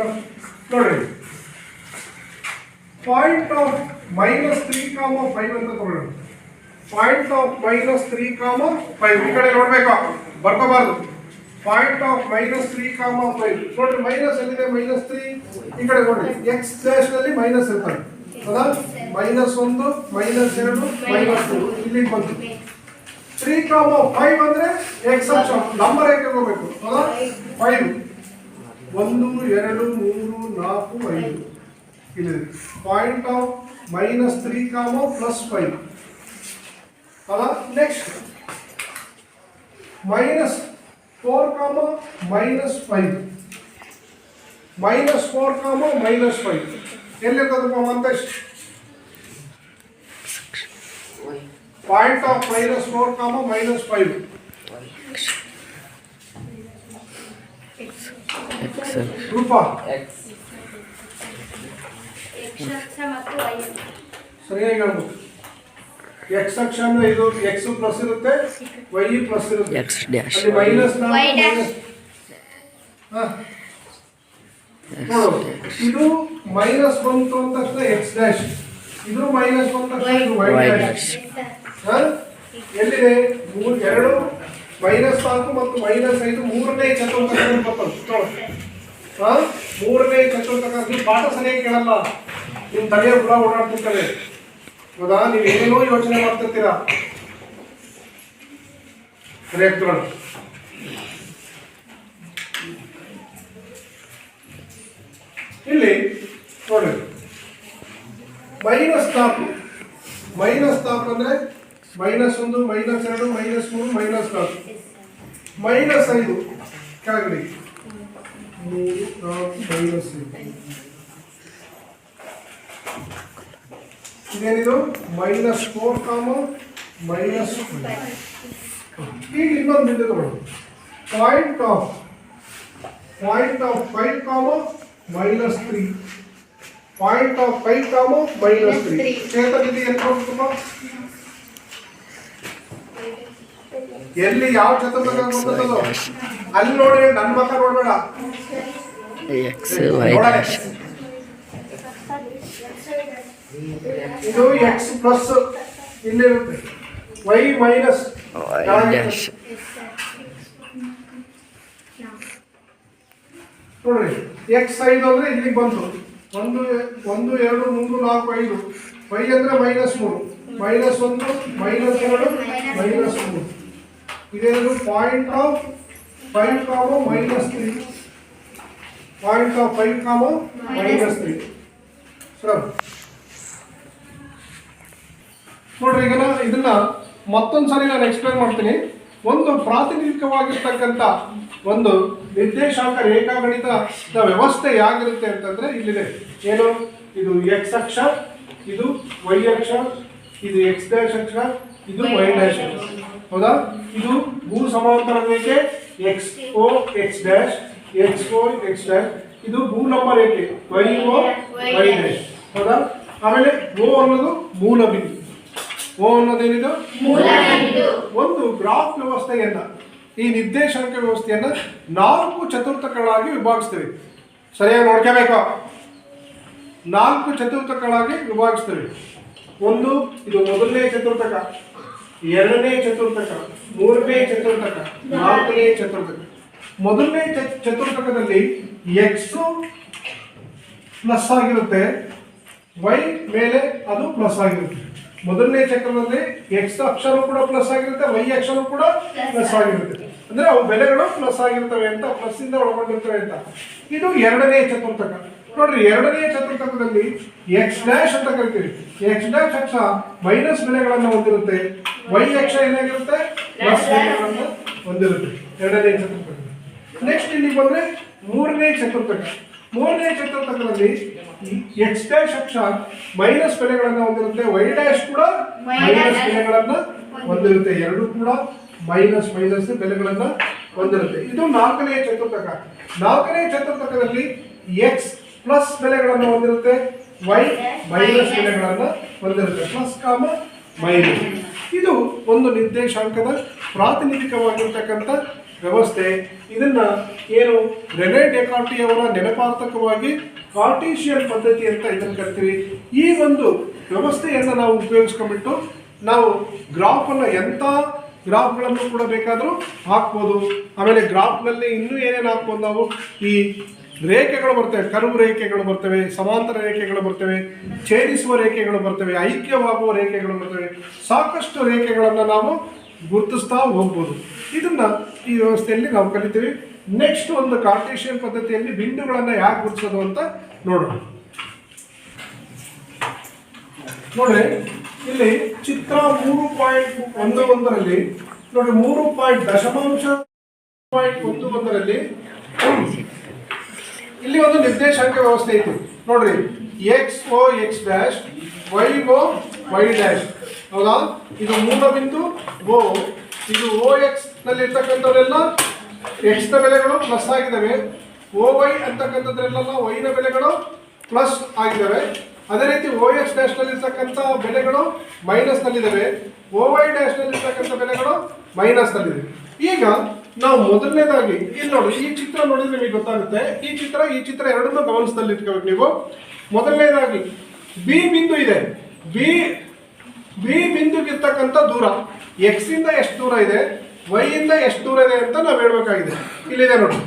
ನೋಡ್ರಿ, ಪಾಯಿಂಟ್ ಆಫ್ -3,5 ಅಂತ ತಗೊಳ್ಳೋಣ. ಪಾಯಿಂಟ್ ಆಫ್ -3,5 ಈ ಕಡೆ ನೋಡ್ಬೇಕು, ಬರ್ಕೋಬಾರ್ದು. ಪಾಯಿಂಟ್ ಆಫ್ -3,5 ನೋಡ್ರಿ, ಮೈನಸ್ ಎಲ್ಲಿದೆ? -3 ಈ ಕಡೆ ನೋಡ್ರಿ, ಎಕ್ಸ್ ಡ್ಯಾಶ್ ನಲ್ಲಿ ಮೈನಸ್ ಇರ್ತಾರೆ. ಹೌದಾ? -1, -2, -3 ಇಲ್ಲಿಗೆ ಬಂತು. 3,5 ಅಂದ್ರೆ ಎಕ್ಸ್ ಅಕ್ಷ ನಂಬರ್ ಹೇಗೆ ಹೋಗ್ಬೇಕು? ಹೌದಾ? 5 1, 2, 3, 4, 5 ಇಲ್ಲಿದೆ. Point of -3, +5. ಹೌದಾ? ನೆಕ್ಸ್ಟ್ -4, -5 -4, -5 ಎಲ್ಲಿರ್ತದಪ್ಪ ಮಂತೇಶ್? ಪಾಯಿಂಟ್ ಆಫ್ -4, -5 ರೂಪ ಸರಿಯಾಗಿ ಹೇಳ್ಬೇಕು. ಎಕ್ಸ್ ಅಕ್ಷ ಅಂದ್ರೆ ಇದು ಎಕ್ಸ್ ಪ್ಲಸ್ ಇರುತ್ತೆ, ವೈ ಪ್ಲಸ್ ಇರುತ್ತೆ, ಅಲ್ಲಿ ಮೈನಸ್ ಇದು ಮೈನಸ್ ಬಂತು ಅಂತ ತಕ್ಷಣ ಎಕ್ಸ್ ಡ್ಯಾಶ್, ಇದು ಮೈನಸ್ ಬಂದ ತಕ್ಷಣ ಇದು ವೈ ಡ್ಯಾಶ್. ಎಲ್ಲಿದೆ? 2 -4 ಮತ್ತು -5 ಮೂರನೇ ಚತುರ್ಥಕ ಬರ್ತದೆ. ಮೂರನೇ ಚತುರ್ಥಕ ನೀವು ಪಾಠ ಸರಿಯಾಗಿ ಕೇಳಲ್ಲ, ನಿಮ್ಮ ತಲೆಯ ಬುಡ ಓಡಾಡ್ತಿರ್ತವೆ. ಹೌದಾ? ನೀವು ಏನೇನೋ ಯೋಚನೆ ಮಾಡ್ತಿರ್ತೀರಾ. ಸರಿಯಾಗಿ ಕೇಳೋಣ. ಇಲ್ಲಿ ನೋಡಿ -4 ಅಂದ್ರೆ -1, -2, -3, -4, -5 ಕೆಳಗಡೆ 3, 4, -5 ಇದೇನಿದು? -4, -5. ಈಗ ಇನ್ನೊಂದು ಬಿಂದು ತಗೊಳ್ಳಿ. Point of 5, -3. Point of 5, -3. ಚೇತನಿಧಿ ಎಲ್ಲಿ ಯಾವ ಚತುರ್ಥಕ ಗೊತ್ತದೋ ಅಲ್ಲಿ ನೋಡಿ, ನನ್ನ ಮಕ್ಕ ನೋಡ್ಬೇಡ. ಇದು ಎಕ್ಸ್ ಪ್ಲಸ್ ಇಲ್ಲಿರುತ್ತೆ, ವೈ ಮೈನಸ್. ನೋಡ್ರಿ ಎಕ್ಸ್ 5 ಅಂದ್ರೆ ಇಲ್ಲಿಗೆ ಬಂತು. 1, 2, 3, 4, 5. ವೈ ಅಂದ್ರೆ -3, -1, -2, -3. ಇದೇನು? Point of 5, -3. Point of 5, -3. Sir ನೋಡ್ರಿ, ಈಗ ಇದನ್ನ ಮತ್ತೊಂದು ಸಾರಿ ನಾನು ಎಕ್ಸ್ಪ್ಲೇನ್ ಮಾಡ್ತೀನಿ. ಒಂದು ಪ್ರಾತಿನಿಧಿಕವಾಗಿರ್ತಕ್ಕಂಥ ಒಂದು ನಿರ್ದೇಶಾಂಕ ರೇಖಾಗಣಿತದ ವ್ಯವಸ್ಥೆ ಯಾಗಿರುತ್ತೆ ಅಂತಂದ್ರೆ ಇಲ್ಲಿದೆ. ಏನು? ಇದು ಎಕ್ಸ್ ಅಕ್ಷ, ಇದು ವೈ ಅಕ್ಷ, ಇದು ಎಕ್ಸ್ ಡ್ಯಾಶ್ ಅಕ್ಷ, ಇದು ವೈ ಡ್ಯಾಶ್ ಅಕ್ಷ. ಹೌದಾ? ಇದು ಭೂ ಸಮಾಂತರ ರೇಖೆ X O X dash, X O X dash. ಇದು ಭೂ ಲಂಬ ರೇಖೆ ವೈ ಓ ವೈ ಡ್ಯಾಶ್. ಹೌದಾ? ಆಮೇಲೆ ಓ ಅನ್ನೋದು ಮೂಲ ಬಿಂದು. ಓ ಅನ್ನೋದೇನಿದು? ಒಂದು ಗ್ರಾಫ್ ವ್ಯವಸ್ಥೆಯನ್ನ, ಈ ನಿರ್ದೇಶಾಂಕ ವ್ಯವಸ್ಥೆಯನ್ನ 4 ಚತುರ್ಥಕಗಳಾಗಿ ವಿಭಾಗಿಸ್ತೇವೆ. ಸರಿಯಾಗಿ ನೋಡ್ಕೋಬೇಕು. 4 ಚತುರ್ಥಕಗಳಾಗಿ ವಿಭಾಗಿಸ್ತೇವೆ. ಒಂದು ಇದು ಮೊದಲನೇ ಚತುರ್ಥಕ, ಎರಡನೇ ಚತುರ್ಥಕ, ಮೂರನೇ ಚತುರ್ಥಕ, ನಾಲ್ಕನೇ ಚತುರ್ಥಕ. ಮೊದಲನೇ ಚತುರ್ಥಕದಲ್ಲಿ ಎಕ್ಸ್ ಪ್ಲಸ್ ಆಗಿರುತ್ತೆ, ವೈ ಮೇಲೆ ಅದು ಪ್ಲಸ್ ಆಗಿರುತ್ತೆ. ಮೊದಲನೇ ಚಕ್ರದಲ್ಲಿ ಎಕ್ಸ್ ಅಕ್ಷರ ಕೂಡ ಪ್ಲಸ್ ಆಗಿರುತ್ತೆ, ವೈ ಅಕ್ಷರ ಕೂಡ ಪ್ಲಸ್ ಆಗಿರುತ್ತೆ. ಅಂದ್ರೆ ಅವು ಬೆಲೆಗಳು ಪ್ಲಸ್ ಆಗಿರ್ತವೆ ಅಂತ, ಪ್ಲಸ್ ಇಂದ ಒಳಗೊಂಡಿರ್ತವೆ ಅಂತ. ಇದು ಎರಡನೇ ಚತುರ್ಥಕ. ನೋಡ್ರಿ, ಎರಡನೇ ಚತುರ್ಥಕದಲ್ಲಿ ಎಕ್ಸ್ ಡ್ಯಾಶ್ ಅಂತ ಕರಿತೀವಿ. ಎಕ್ಸ್ ಡ್ಯಾಶ್ ಅಕ್ಷ ಮೈನಸ್ ಬೆಲೆಗಳನ್ನು ಹೊಂದಿರುತ್ತೆ, ವೈ ಅಕ್ಷ ಏನಾಗಿರುತ್ತೆ? ಪ್ಲಸ್ ಬೆಲೆಗಳನ್ನು ಹೊಂದಿರುತ್ತೆ ಎರಡನೇ ಚತುರ್ಥಕ. ನೆಕ್ಸ್ಟ್ ಇಲ್ಲಿ ಬಂದ್ರೆ ಮೂರನೇ ಚತುರ್ಥಕ. ಮೂರನೇ ಚತುರ್ಥಕದಲ್ಲಿ ಎಕ್ಸ್ ಡ್ಯಾಶ್ ಅಕ್ಷ ಮೈನಸ್ ಬೆಲೆಗಳನ್ನು ಹೊಂದಿರುತ್ತೆ, ವೈ ಡ್ಯಾಶ್ ಕೂಡ ಮೈನಸ್ ಬೆಲೆಗಳನ್ನು ಹೊಂದಿರುತ್ತೆ. ಎರಡು ಕೂಡ ಮೈನಸ್ ಬೆಲೆಗಳನ್ನ ಹೊಂದಿರುತ್ತೆ. ಇದು ನಾಲ್ಕನೇ ಚತುರ್ಥಕ. ನಾಲ್ಕನೇ ಚತುರ್ಥಕದಲ್ಲಿ ಎಕ್ಸ್ ಪ್ಲಸ್ ಬೆಲೆಗಳನ್ನು ಹೊಂದಿರುತ್ತೆ, ವೈ ಮೈನಸ್ ಬೆಲೆಗಳನ್ನು ಹೊಂದಿರುತ್ತೆ. Plus comma minus. ಇದು ಒಂದು ನಿರ್ದೇಶಾಂಕದ ಪ್ರಾತಿನಿಧಿಕವಾಗಿರ್ತಕ್ಕಂಥ ವ್ಯವಸ್ಥೆ. ಇದನ್ನ ಏನು ರೆನೆ ಡೆಕಾರ್ಟಿ ಅವರ ನೆನಪಾರ್ಥಕವಾಗಿ ಕಾರ್ಟೀಸಿಯನ್ ಪದ್ಧತಿ ಅಂತ ಇದನ್ನು ಕರಿತೀವಿ. ಈ ಒಂದು ವ್ಯವಸ್ಥೆಯನ್ನು ನಾವು ಉಪಯೋಗಿಸ್ಕೊಂಡ್ಬಿಟ್ಟು ನಾವು ಗ್ರಾಫನ್ನು ಎಂಥ ಗ್ರಾಫ್ಗಳನ್ನು ಕೂಡ ಬೇಕಾದರೂ ಹಾಕ್ಬೋದು. ಆಮೇಲೆ ಗ್ರಾಫ್ನಲ್ಲಿ ಇನ್ನೂ ಏನೇನು ಹಾಕ್ಬೋದು ನಾವು? ಈ ರೇಖೆಗಳು ಬರ್ತವೆ, ಕರ್ವ್ ರೇಖೆಗಳು ಬರ್ತವೆ, ಸಮಾಂತರ ರೇಖೆಗಳು ಬರ್ತವೆ, ಛೇದಿಸುವ ರೇಖೆಗಳು ಬರ್ತವೆ, ಐಕ್ಯವಾಗುವ ರೇಖೆಗಳು ಬರ್ತವೆ. ಸಾಕಷ್ಟು ರೇಖೆಗಳನ್ನು ನಾವು ಗುರುತಿಸ್ತಾ ಹೋಗ್ಬೋದು. ಇದನ್ನ ಈ ವ್ಯವಸ್ಥೆಯಲ್ಲಿ ನಾವು ಕಲಿತೀವಿ. ನೆಕ್ಸ್ಟ್ ಒಂದು ಕಾರ್ಟೇಶಿಯನ್ ಪದ್ಧತಿಯಲ್ಲಿ ಬಿಂದುಗಳನ್ನು ಯಾಕೆ ಗುರುತಿಸೋದು ಅಂತ ನೋಡೋಣ. ನೋಡ್ರಿ, ಇಲ್ಲಿ ಚಿತ್ರ 3.11ರಲ್ಲಿ ನೋಡಿ, 3.11ರಲ್ಲಿ ಇಲ್ಲಿ ಒಂದು ನಿರ್ದೇಶಾಂಕ ವ್ಯವಸ್ಥೆ ಇತ್ತು ನೋಡ್ರಿ, X O X dash, Y O Y dash, ಹೌದಾ? ಇದು ಮೂಲ ಬಿಂದು ಓ, ಇದು ಓ ಎಕ್ಸ್ ನಲ್ಲಿ ಇರ್ತಕ್ಕಂಥವರೆಲ್ಲ ಎಕ್ಸ್ ನ ಬೆಲೆಗಳು ಪ್ಲಸ್ ಆಗಿದ್ದಾವೆ, ಓ ವೈ ಅಂತಕ್ಕಂಥದ್ರೆಲ್ಲ ವೈ ನ ಬೆಲೆಗಳು ಪ್ಲಸ್ ಆಗಿದ್ದಾವೆ. ಅದೇ ರೀತಿ ಓ ಎಕ್ಸ್ ಡ್ಯಾಶ್ ನಲ್ಲಿ ಇರ್ತಕ್ಕಂಥ ಬೆಲೆಗಳು ಮೈನಸ್ ನಲ್ಲಿದ್ದಾವೆ, ಓ ವೈ ಡ್ಯಾಶ್ ನಲ್ಲಿ ಇರ್ತಕ್ಕಂಥ ಬೆಲೆಗಳು ಮೈನಸ್ ನಲ್ಲಿದೆ. ಈಗ ನಾವು ಮೊದಲನೇದಾಗಿ ಇಲ್ಲಿ ನೋಡಿ, ಈ ಚಿತ್ರ ನೋಡಿದ್ರೆ ನಿಮಗೆ ಗೊತ್ತಾಗುತ್ತೆ. ಈ ಚಿತ್ರ ಎರಡನ್ನೂ ಗಮನಿಸದಲ್ಲಿ ಇಟ್ಕೋಬೇಕು ನೀವು. ಮೊದಲನೇದಾಗಿ ಬಿ ಬಿಂದು ಇದೆ, ಬಿ ಬಿಂದುಗಿರ್ತಕ್ಕಂಥ ದೂರ ಎಕ್ಸ್ ಇಂದ ಎಷ್ಟು ದೂರ ಇದೆ, ವೈ ಇಂದ ಎಷ್ಟು ದೂರ ಇದೆ ಅಂತ ನಾವು ಹೇಳ್ಬೇಕಾಗಿದೆ. ಇಲ್ಲಿದೆ ನೋಡಿ,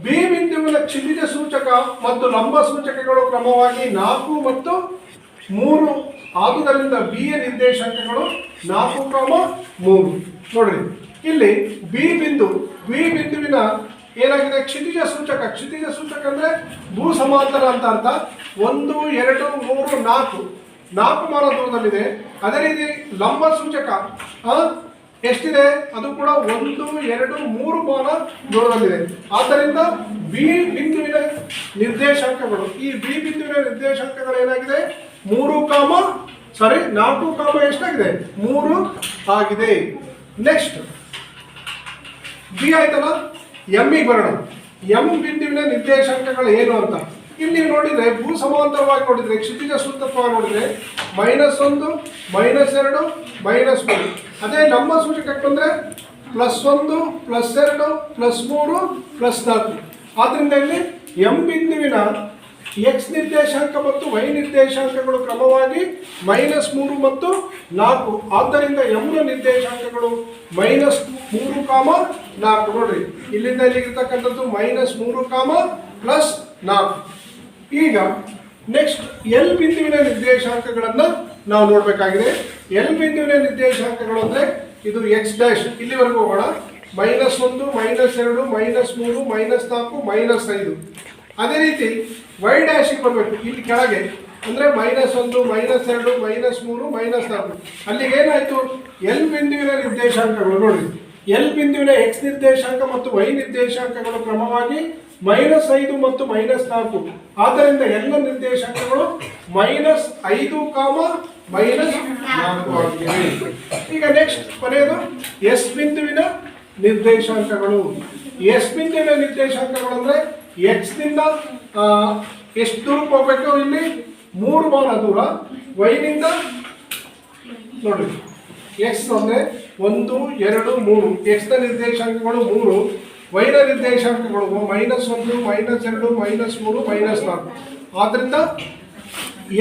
ಬಿ ಬಿಂದುವಿನ ಕ್ಷಿತಿಜ ಸೂಚಕ ಮತ್ತು ಲಂಬ ಸೂಚಕಗಳು ಕ್ರಮವಾಗಿ 4 ಮತ್ತು 3. ಆದುದರಿಂದ ಬಿ ಯ ನಿರ್ದೇಶಾಂಕಗಳು 4, 3. ನೋಡ್ರಿ, ಇಲ್ಲಿ ಬಿ ಬಿಂದುವಿನ ಏನಾಗಿದೆ, ಕ್ಷಿತಿಜ ಸೂಚಕ ಅಂದ್ರೆ ಭೂ ಸಮಾಂತರ ಅಂತ ಅರ್ಥ. 1, 2, 3, 4 ಮಾನ ದೂರದಲ್ಲಿದೆ. ಅದೇ ರೀತಿ ಲಂಬ ಸೂಚಕ ಎಷ್ಟಿದೆ, ಅದು ಕೂಡ 1, 2, 3 ಮಾನ ದೂರದಲ್ಲಿದೆ. ಆದ್ದರಿಂದ ಬಿ ಬಿಂದುವಿನ ನಿರ್ದೇಶಾಂಕಗಳು, ಈ ಬಿ ಬಿಂದುವಿನ ನಿರ್ದೇಶಾಂಕಗಳು ಏನಾಗಿದೆ, 4, ಎಷ್ಟಾಗಿದೆ, 3 ಆಗಿದೆ. ನೆಕ್ಸ್ಟ್ ಬಿ ಆಯ್ತಲ್ಲ, ಎಮ್ಮಿಗೆ ಬರೋಣ. ಎಂ ಬಿಂದುವಿನ ನಿರ್ದೇಶಾಂಕಗಳು ಏನು ಅಂತ ಇಲ್ಲಿ ನೋಡಿದ್ರೆ, ಭೂ ಸಮಾಂತರವಾಗಿ ನೋಡಿದ್ರೆ, ಕ್ಷಿತಿಜ ಸೂತ್ರವಾಗಿ ನೋಡಿದ್ರೆ -1, -2, -3. ಅದೇ ಲಂಬ ಸೂಚಕಕ್ಕೆ ಬಂದ್ರೆ +1, +2, +3, +4. ಆದ್ರಿಂದ ಇಲ್ಲಿ ಎಂ ಬಿಂದುವಿನ ಎಕ್ಸ್ ನಿರ್ದೇಶಾಂಕ ಮತ್ತು ವೈ ನಿರ್ದೇಶಾಂಕಗಳು ಕ್ರಮವಾಗಿ -3 ಮತ್ತು 4. ಆದ್ದರಿಂದ ಎಂ ನ ನಿರ್ದೇಶಾಂಕಗಳು -3, 4. ನೋಡ್ರಿ, ಇಲ್ಲಿಂದ ಇಲ್ಲಿರ್ತಕ್ಕಂಥದ್ದು -3, +4. ಈಗ ನೆಕ್ಸ್ಟ್ ಎಲ್ ಬಿಂದುವಿನ ನಿರ್ದೇಶಾಂಕಗಳನ್ನು ನಾವು ನೋಡಬೇಕಾಗಿದೆ. ಎಲ್ ಬಿಂದುವಿನ ನಿರ್ದೇಶಾಂಕಗಳು ಅಂದರೆ ಇದು ಎಕ್ಸ್ ಡ್ಯಾಶ್, ಇಲ್ಲಿವರೆಗೂ ಹೋಗೋಣ. -1, -2, -3, -4, -5. ಅದೇ ರೀತಿ ವೈ ಡ್ಯಾಶಿಗೆ ಬರಬೇಕು, ಇಲ್ಲಿ ಕೆಳಗೆ ಅಂದರೆ -1, -2, -3, -4. ಅಲ್ಲಿಗೆ ಏನಾಯಿತು, ಎಲ್ ಬಿಂದುವಿನ ನಿರ್ದೇಶಾಂಕಗಳು ನೋಡಿ, ಎಲ್ ಬಿಂದುವಿನ ಎಕ್ಸ್ ನಿರ್ದೇಶಾಂಕ ಮತ್ತು ವೈ ನಿರ್ದೇಶಾಂಕಗಳು ಕ್ರಮವಾಗಿ -5 ಮತ್ತು -4. ಆದ್ದರಿಂದ ಎಲ್ಲ ನಿರ್ದೇಶಾಂಕಗಳು -5, -4 ಆಗಿವೆ. ಈಗ ನೆಕ್ಸ್ಟ್ ಕೊನೆಯದು ಎಸ್ ಬಿಂದುವಿನ ನಿರ್ದೇಶಾಂಕಗಳು. ಎಸ್ ಬಿಂದುವಿನ ನಿರ್ದೇಶಾಂಕಗಳು ಅಂದರೆ ಎಕ್ಸ್ ನಿಂದ ಎಷ್ಟು ದೂರಕ್ಕೆ ಹೋಗ್ಬೇಕು, ಇಲ್ಲಿ 3 ಮಾನ ದೂರ, ವೈ ನಿಂದ ನೋಡಿ ಎಕ್ಸ್ ಅಂದರೆ 1, 2, 3. ಎಕ್ಸ್ ನ ನಿರ್ದೇಶಾಂಕಗಳು 3, ವೈ ನ ನಿರ್ದೇಶಾಂಕಗಳು -1, -2, -3, -4. ಆದ್ದರಿಂದ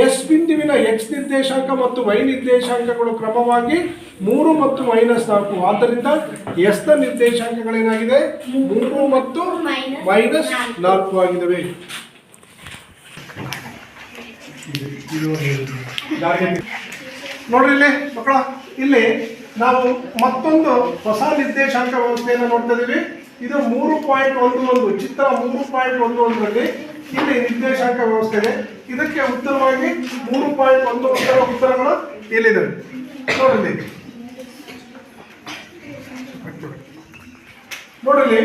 ಎಸ್ ಬಿಂದುವಿನ ಎಕ್ಸ್ ನಿರ್ದೇಶಾಂಕ ಮತ್ತು ವೈ ನಿರ್ದೇಶಾಂಕಗಳು ಕ್ರಮವಾಗಿ 3 ಮತ್ತು -4. ಆದ್ದರಿಂದ ಎಸ್ ನ ನಿರ್ದೇಶಾಂಕಗಳೇನಾಗಿದೆ, 3 ಮತ್ತು -4 ಆಗಿದ್ದಾವೆ. ನೋಡ್ರಿ ಇಲ್ಲಿ ಮಕ್ಕಳ, ಇಲ್ಲಿ ನಾವು ಮತ್ತೊಂದು ಹೊಸ ನಿರ್ದೇಶಾಂಕ ವ್ಯವಸ್ಥೆಯನ್ನು ನೋಡ್ತಾ ಇದ್ದೀವಿ. ಇದು 3.11, ಚಿತ್ರ 3.11ರಲ್ಲಿ ಇಲ್ಲಿ ನಿರ್ದೇಶಾಂಕ ವ್ಯವಸ್ಥೆ ಇದೆ. ಇದಕ್ಕೆ ಉತ್ತರವಾಗಿ 3.11 ಉತ್ತರಗಳು ಇಲ್ಲಿದೆ. ನೋಡಲಿ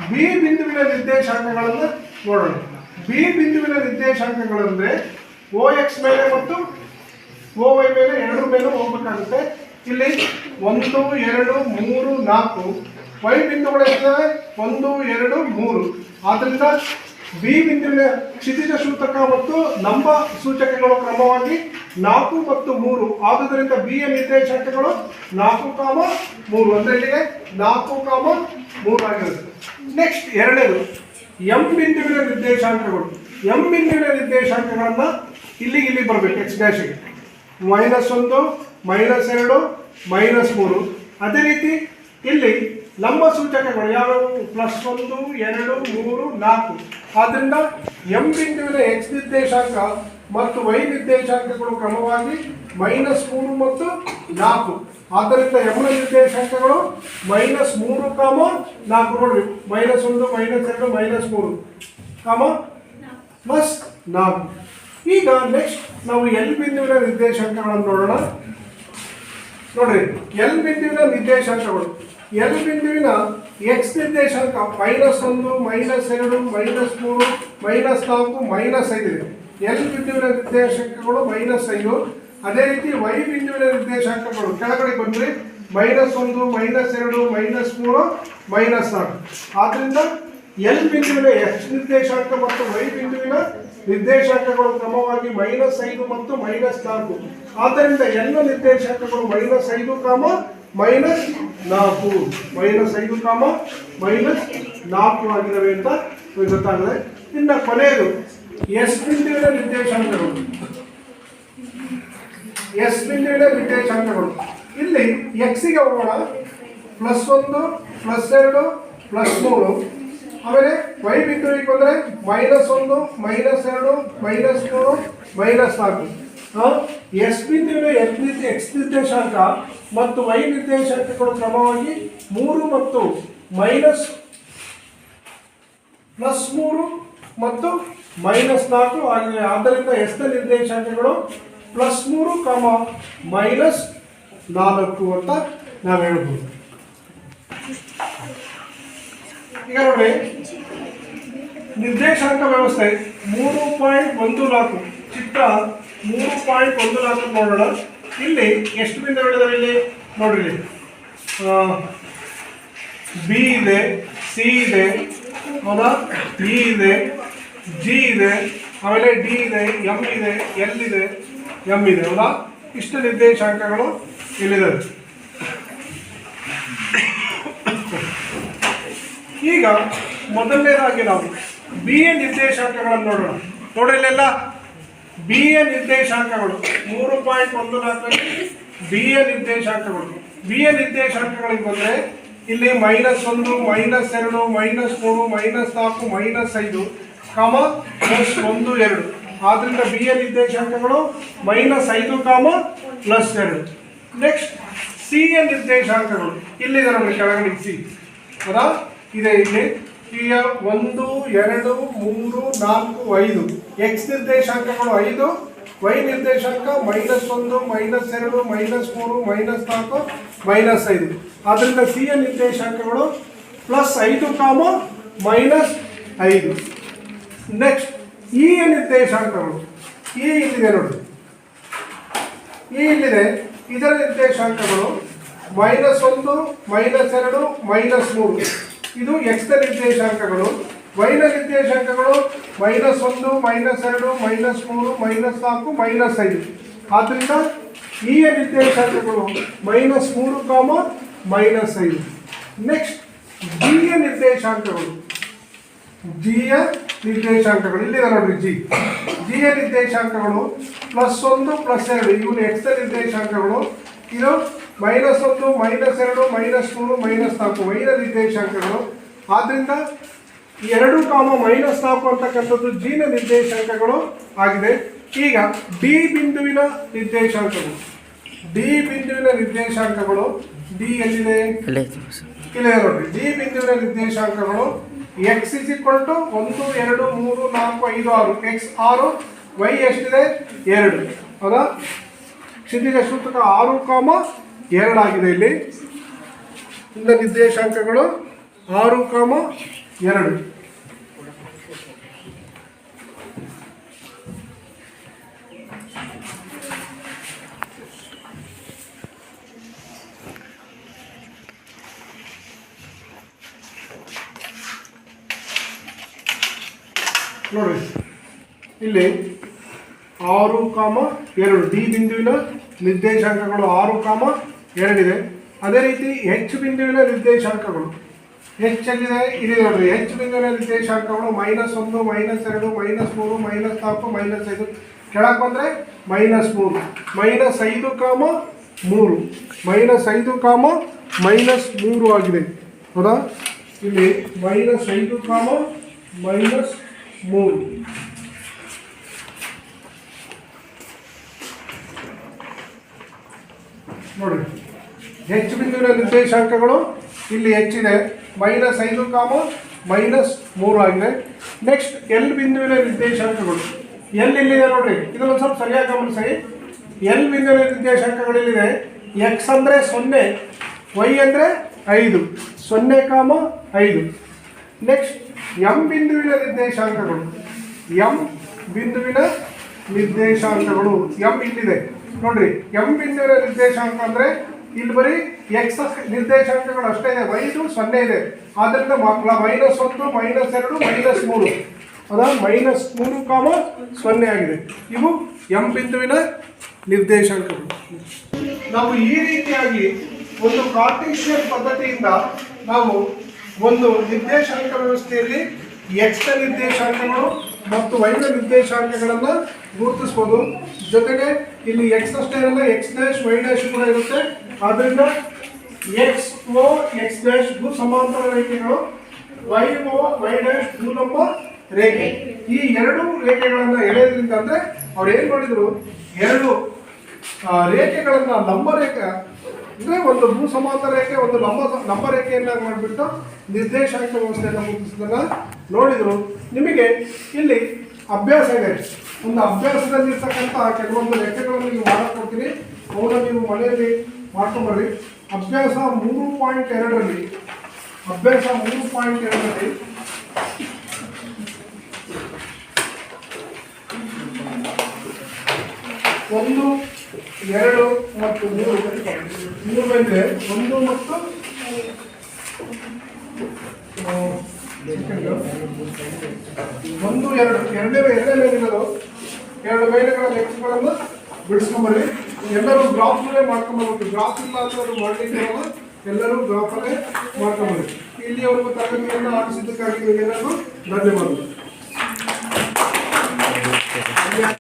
ಬಿ ಬಿಂದುವಿನ ನಿರ್ದೇಶಾಂಕಗಳನ್ನು ನೋಡೋಣ. ಬಿ ಬಿಂದುವಿನ ನಿರ್ದೇಶಾಂಕಗಳಂದ್ರೆ ಓ ಎಕ್ಸ್ ಮೇಲೆ ಮತ್ತು ಓ ವೈ ಮೇಲೆ ಎರಡರ ಮೇಲೆ ಹೋಗ್ಬೇಕಾಗುತ್ತೆ. ಇಲ್ಲಿ 1, 2, 3, 4 ವೈ ಬಿಂದುಗಳು ಎಷ್ಟಿವೆ, 1, 2, 3. ಆದ್ದರಿಂದ ಬಿ ಬಿಂದುವಿನ ಕ್ಷಿತಿಜ ಸೂಚಕ ಮತ್ತು ಲಂಬ ಸೂಚಕಗಳು ಕ್ರಮವಾಗಿ 4 ಮತ್ತು 3. ಆದುದರಿಂದ ಬಿ ಯ ನಿರ್ದೇಶಾಂಕಗಳು 4, 3. ಅಂದರೆ ಇಲ್ಲಿಗೆ 4, 3 ಆಗಿರುತ್ತೆ. ನೆಕ್ಸ್ಟ್ ಎರಡನೇದು ಎಂ ಬಿಂದುವಿನ ನಿರ್ದೇಶಾಂಕಗಳು. ಎಂ ಬಿಂದುವಿನ ನಿರ್ದೇಶಾಂಕಗಳನ್ನು ಇಲ್ಲಿ ಬರಬೇಕು, ಎಕ್ಸ್ ಡ್ಯಾಶಿಗೆ -1, -2, -3. ಅದೇ ರೀತಿ ಇಲ್ಲಿ ಲಂಬ ಸೂಚಕಗಳು ಯಾವ್ಯಾವು, +1, 2, 3, 4. ಆದ್ದರಿಂದ ಎಂ ಬಿಂದುವಿನ ಎಕ್ಸ್ ನಿರ್ದೇಶಾಂಕ ಮತ್ತು ವೈ ನಿರ್ದೇಶಾಂಕಗಳು ಕ್ರಮವಾಗಿ -3 ಮತ್ತು 4. ಆದ್ದರಿಂದ ಎಂ ನ ನಿರ್ದೇಶಾಂಕಗಳು -3, 4. ನೋಡ್ರಿ, -1, -2, -3, +4. ಈಗ ನೆಕ್ಸ್ಟ್ ನಾವು ಎಲ್ ಬಿಂದುವಿನ ನಿರ್ದೇಶಾಂಕಗಳನ್ನು ನೋಡೋಣ. ನೋಡ್ರಿ, ಎಲ್ ಬಿಂದುವಿನ ನಿರ್ದೇಶಾಂಕಗಳು. ಎಲ್ ಬಿಂದುವಿನ ಎಕ್ಸ್ ನಿರ್ದೇಶಾಂಕ -1 -2 -3 -4 -5 ಇದೆ. ಎಲ್ ಬಿಂದುವಿನ ನಿರ್ದೇಶಾಂಕಗಳು -5. ಅದೇ ರೀತಿ ವೈ ಬಿಂದುವಿನ ನಿರ್ದೇಶಾಂಕಗಳು ಕೆಳಗಡೆ ಬಂದ್ರೆ -1 -2 -3 -4. ಆದ್ರಿಂದ ಎಲ್ ಬಿಂದುವಿನ ಎಕ್ಸ್ ನಿರ್ದೇಶಾಂಕ ಮತ್ತು ವೈ ಬಿಂದುವಿನ ನಿರ್ದೇಶಾಂಕಗಳು ಕ್ರಮವಾಗಿ -5 ಮತ್ತು -4. ಆದ್ದರಿಂದ ಎಲ್ಲ ನಿರ್ದೇಶಾಂಕಗಳು -5, -5, -4 ಆಗಿದ್ದಾವೆ ಅಂತ ಗೊತ್ತಾಗಿದೆ. ಇನ್ನು ಕೊನೆಯದು ಎಸ್ ಬಿಂದುವಿನ ನಿರ್ದೇಶಾಂಕಗಳು ಇಲ್ಲಿ ಎಕ್ಸಿಗೆ ಹೋಗೋಣ. +1 +2 +3. ಆಮೇಲೆ ವೈ ಬಿಂದುವಿಗೆ ಬಂದರೆ -1 -2 -3 -4. ಎಸ್ ಬಿಂದುವಿನ ಎಕ್ಸ್ ನಿರ್ದೇಶಾಂಕ ಮತ್ತು ವೈ ನಿರ್ದೇಶಾಂಕಗಳು ಕ್ರಮವಾಗಿ 3 ಮತ್ತು +3 ಮತ್ತು -4 ಆಗಿದೆ. ಆದ್ದರಿಂದ ಎಸ್ ನ ನಿರ್ದೇಶಾಂಕಗಳು +3, -4 ಅಂತ ನಾವು ಹೇಳ್ಬೋದು. ಈಗ ನೋಡಿ ನಿರ್ದೇಶಾಂಕ ವ್ಯವಸ್ಥೆ 3.14 ಚಿತ್ರ 3.14 ನೋಡೋಣ. ಇಲ್ಲಿ ಎಷ್ಟು ಬಿಂದುಗಳಿದಾವೆ ಇಲ್ಲಿ ನೋಡ್ರಿ. ಇಲ್ಲಿ ಬಿ ಇದೆ, ಸಿ ಇದೆ, ಹೌದಾ, ಇ ಇದೆ, ಜಿ ಇದೆ, ಆಮೇಲೆ ಡಿ ಇದೆ, ಎಂ ಇದೆ, ಎಲ್ ಇದೆ, ಎಂ ಇದೆ, ಹೌದಾ. ಇಷ್ಟು ನಿರ್ದೇಶಾಂಕಗಳು ಇಲ್ಲಿದೆ. ಈಗ ಮೊದಲನೇದಾಗಿ ನಾವು ಬಿ ಎ ನಿರ್ದೇಶಾಂಕಗಳನ್ನು ನೋಡೋಣ. ನೋಡಿ ಇಲ್ಲೆಲ್ಲ ಬಿ ಎ ನಿರ್ದೇಶಾಂಕಗಳು 3.14 ಬಿ ಎ ನಿರ್ದೇಶಾಂಕಗಳು. ಬಿ ಎ ನಿರ್ದೇಶಾಂಕಗಳಿಗೆ ಬಂದರೆ ಇಲ್ಲಿ -1 -2 -3 -4 -5, +1 2. ಆದ್ದರಿಂದ ಬಿ ಎ ನಿರ್ದೇಶಾಂಕಗಳು -5, +2. ನೆಕ್ಸ್ಟ್ ಸಿ ಎ ನಿರ್ದೇಶಾಂಕಗಳು ಇಲ್ಲಿದೆ ನೋಡಿ ಕೆಳಗಡೆ ಸಿ, ಹೌದಾ, ಇದೆ ಇಲ್ಲಿ. ಈಗ 1 2 3 4 5 ಎಕ್ಸ್ ನಿರ್ದೇಶಾಂಕಗಳು 5, ವೈ ನಿರ್ದೇಶಾಂಕ -1 -2 -3 -4 -5. ಆದ್ದರಿಂದ ಸಿ ಯ ನಿರ್ದೇಶಾಂಕಗಳು +5, -5. ನೆಕ್ಸ್ಟ್ ಇ ಯ ನಿರ್ದೇಶಾಂಕಗಳು ಇ ಇಲ್ಲಿದೆ ನೋಡಿ, ಇ ಇಲ್ಲಿದೆ. ಇದರ ನಿರ್ದೇಶಾಂಕಗಳು -1 -2 -3. ಇದು ಎಕ್ಸ್ ನ ನಿರ್ದೇಶಾಂಕಗಳು. ವೈ ನ ನಿರ್ದೇಶಾಂಕಗಳು -1 -2 -3 -4 -5. ಆದ್ದರಿಂದ ಇ ಯ ನಿರ್ದೇಶಾಂಕಗಳು -3, -5. ನೆಕ್ಸ್ಟ್ ಜಿ ಯ ನಿರ್ದೇಶಾಂಕಗಳು ಇಲ್ಲಿದೆ ನೋಡ್ರಿ. ಜಿ ಯ ನಿರ್ದೇಶಾಂಕಗಳು +1 +2. ಇವು ಎಕ್ಸ್ ನ ನಿರ್ದೇಶಾಂಕಗಳು. ಇದು -1 -2 -3 -4 ವೈ ನ ನಿರ್ದೇಶಾಂಕಗಳು. ಆದ್ದರಿಂದ 2, -4 ಅಂತಕ್ಕಂಥದ್ದು ಜಿ ನ ನಿರ್ದೇಶಾಂಕಗಳು ಆಗಿದೆ. ಈಗ ಡಿ ಬಿಂದುವಿನ ನಿರ್ದೇಶಾಂಕಗಳು ಡಿ ಎಲ್ಲಿದೆ? ಇಲ್ಲಿದೆ ನೋಡ್ರಿ. ಡಿ ಬಿಂದುವಿನ ನಿರ್ದೇಶಾಂಕಗಳು x = 1 2 3 4 5 6. x 6, y ಎಷ್ಟಿದೆ? 2, ಹೌದಾ. ಕ್ಷಿತಿಜ ಸೂತ್ರಕ 6, 2 ಆಗಿದೆ. ಇಲ್ಲಿ ಇಂದ ನಿರ್ದೇಶಾಂಕಗಳು 6, 2. ನೋಡಿ ಇಲ್ಲಿ 6, 2 ಡಿ ಬಿಂದುವಿನ ನಿರ್ದೇಶಾಂಕಗಳು 6, 2 ಇದೆ. ಅದೇ ರೀತಿ ಎಚ್ ಬಿಂದುವಿನ ನಿರ್ದೇಶಾಂಕಗಳು ಎಲ್ಲಿದೆ? ಇದೆ ನೋಡ್ರಿ. ಎಚ್ ಬಿಂದುವಿನ ನಿರ್ದೇಶಾಂಕಗಳು -1 -2 -3 -4 -5. ಕೆಳಗೆ ಬಂದರೆ -3 -5, -3 ಆಗಿದೆ, ಹೌದಾ. ಇಲ್ಲಿ -5, -3. ನೋಡಿ ಹೆಚ್ಚು ಬಿಂದುವಿನ ನಿರ್ದೇಶಾಂಕಗಳು ಇಲ್ಲಿ ಹೆಚ್ಚಿದೆ, -5, -3 ಆಗಿದೆ. ನೆಕ್ಸ್ಟ್ ಎಲ್ ಬಿಂದುವಿನ ನಿರ್ದೇಶಾಂಕಗಳು ಎಲ್ಲಿದೆ ನೋಡ್ರಿ. ಇದನ್ನು ಸ್ವಲ್ಪ ಸರಿಯಾಗಿ ಗಮನಿಸಿ. ಎಲ್ ಬಿಂದುವಿನ ನಿರ್ದೇಶಾಂಕಗಳಿಲ್ಲಿದೆ. ಎಕ್ಸ್ ಅಂದರೆ 0, ವೈ ಅಂದರೆ 5 0,5. ನೆಕ್ಸ್ಟ್ ಎಂ ಬಿಂದುವಿನ ನಿರ್ದೇಶಾಂಕಗಳು. ಎಂ ಬಿಂದುವಿನ ನಿರ್ದೇಶಾಂಕಗಳು ಎಂ ಇಲ್ಲಿದೆ ನೋಡ್ರಿ. ಎಂ ಬಿಂದುವಿನ ನಿರ್ದೇಶಾಂಕ ಅಂದರೆ ಇಲ್ಲಿ ಬರೀ ಎಕ್ಸ್ ನಿರ್ದೇಶಾಂಕಗಳು ಅಷ್ಟೇ ಇದೆ, ವೈದು 0 ಇದೆ. ಆದ್ದರಿಂದ -1 -2 -3 ಅದ -3, 0 ಆಗಿದೆ. ಇವು ಎಂ ಬಿಂದುವಿನ ನಿರ್ದೇಶಾಂಕಗಳು. ನಾವು ಈ ರೀತಿಯಾಗಿ ಒಂದು ಕಾರ್ಟೇಶಿಯನ್ ಪದ್ಧತಿಯಿಂದ ನಾವು ಒಂದು ನಿರ್ದೇಶಾಂಕ ವ್ಯವಸ್ಥೆಯಲ್ಲಿ ಎಕ್ಸ್ ನಿರ್ದೇಶಾಂಕಗಳು ಮತ್ತು ವೈ ನಿರ್ದೇಶಾಂಕಗಳನ್ನು ಗುರುತಿಸ್ಬೋದು. ಜೊತೆಗೆ ಇಲ್ಲಿ ಎಕ್ಸ್ ಅಷ್ಟೇ ಇರಲ್ಲ, ಎಕ್ಸ್ ಡ್ಯಾಶ್ ವೈ ಡ್ಯಾಶ್ ಕೂಡ ಇರುತ್ತೆ. ಆದ್ದರಿಂದ ಎಕ್ಸ್ ಓ ಎಕ್ಸ್ ಡ್ಯಾಶ್ ಭೂ ಸಮಾಂತರ ರೇಖೆಗಳು, ವೈ ಓ ವೈ ಡ್ಯಾಶ್ ಭೂಲಂಬ ರೇಖೆ. ಈ ಎರಡು ರೇಖೆಗಳನ್ನು ಎಳೆಯೋದ್ರಿಂದ ಅಂದರೆ ಅವ್ರು ಏನು ಮಾಡಿದ್ರು, ಎರಡು ರೇಖೆಗಳನ್ನು ಲಂಬ ರೇಖೆ ಅಂದರೆ ಒಂದು ಭೂ ಸಮಾಂತರ ರೇಖೆ, ಒಂದು ಲಂಬ ರೇಖೆಯನ್ನಾಗಿ ಮಾಡಿಬಿಟ್ಟು ನಿರ್ದೇಶಾಂಕ ವ್ಯವಸ್ಥೆಯನ್ನು ಗುರುತಿಸೋದನ್ನು ನೋಡಿದರು. ನಿಮಗೆ ಇಲ್ಲಿ ಅಭ್ಯಾಸ ಇದೆ. ಒಂದು ಅಭ್ಯಾಸದಲ್ಲಿರ್ತಕ್ಕಂಥ ಕೆಲವೊಂದು ಲೆಕ್ಕಗಳನ್ನು ನೀವು ಮಾಡಿಕೊಡ್ತೀನಿ, ಅವುಗಳನ್ನು ನೀವು ಮನೆಯಲ್ಲಿ ಮಾಡ್ಕೊಂಬರ್ರಿ. ಅಭ್ಯಾಸ 3.2ರಲ್ಲಿ ಅಭ್ಯಾಸ 3.2ರಲ್ಲಿ ಒಂದು 2 ಮತ್ತು 3 ಬಂದರೆ 1 ಮತ್ತು 1 2 ಎರಡನೇ ಮೇಲಿರೋದು 2 ಮೇಲೆಗಳ ಲೆಕ್ಕಗಳನ್ನು ಬಿಡಿಸ್ಕೊಂಬರ್ರಿ. ಎಲ್ಲರೂ ಗ್ರಾಫಲ್ಲೇ ಮಾಡ್ಕೊಂಬರ್ಬೇಕು. ಗ್ರಾಫ್ ಇಲ್ಲ ಅಂತ ಅದು ಮಾಡಲಿಕ್ಕೆ ಎಲ್ಲರೂ ಗ್ರಾಫಲ್ಲೇ ಮಾಡ್ಕೊಂಬರ್ರಿ. ಇಲ್ಲಿಯವರೆಗೂ ತರಗತಿಯನ್ನು ಆಡಿಸಿದ್ದಕ್ಕಾಗಿ ನಿಮಗೆಲ್ಲರಿಗೂ ಧನ್ಯವಾದಗಳು.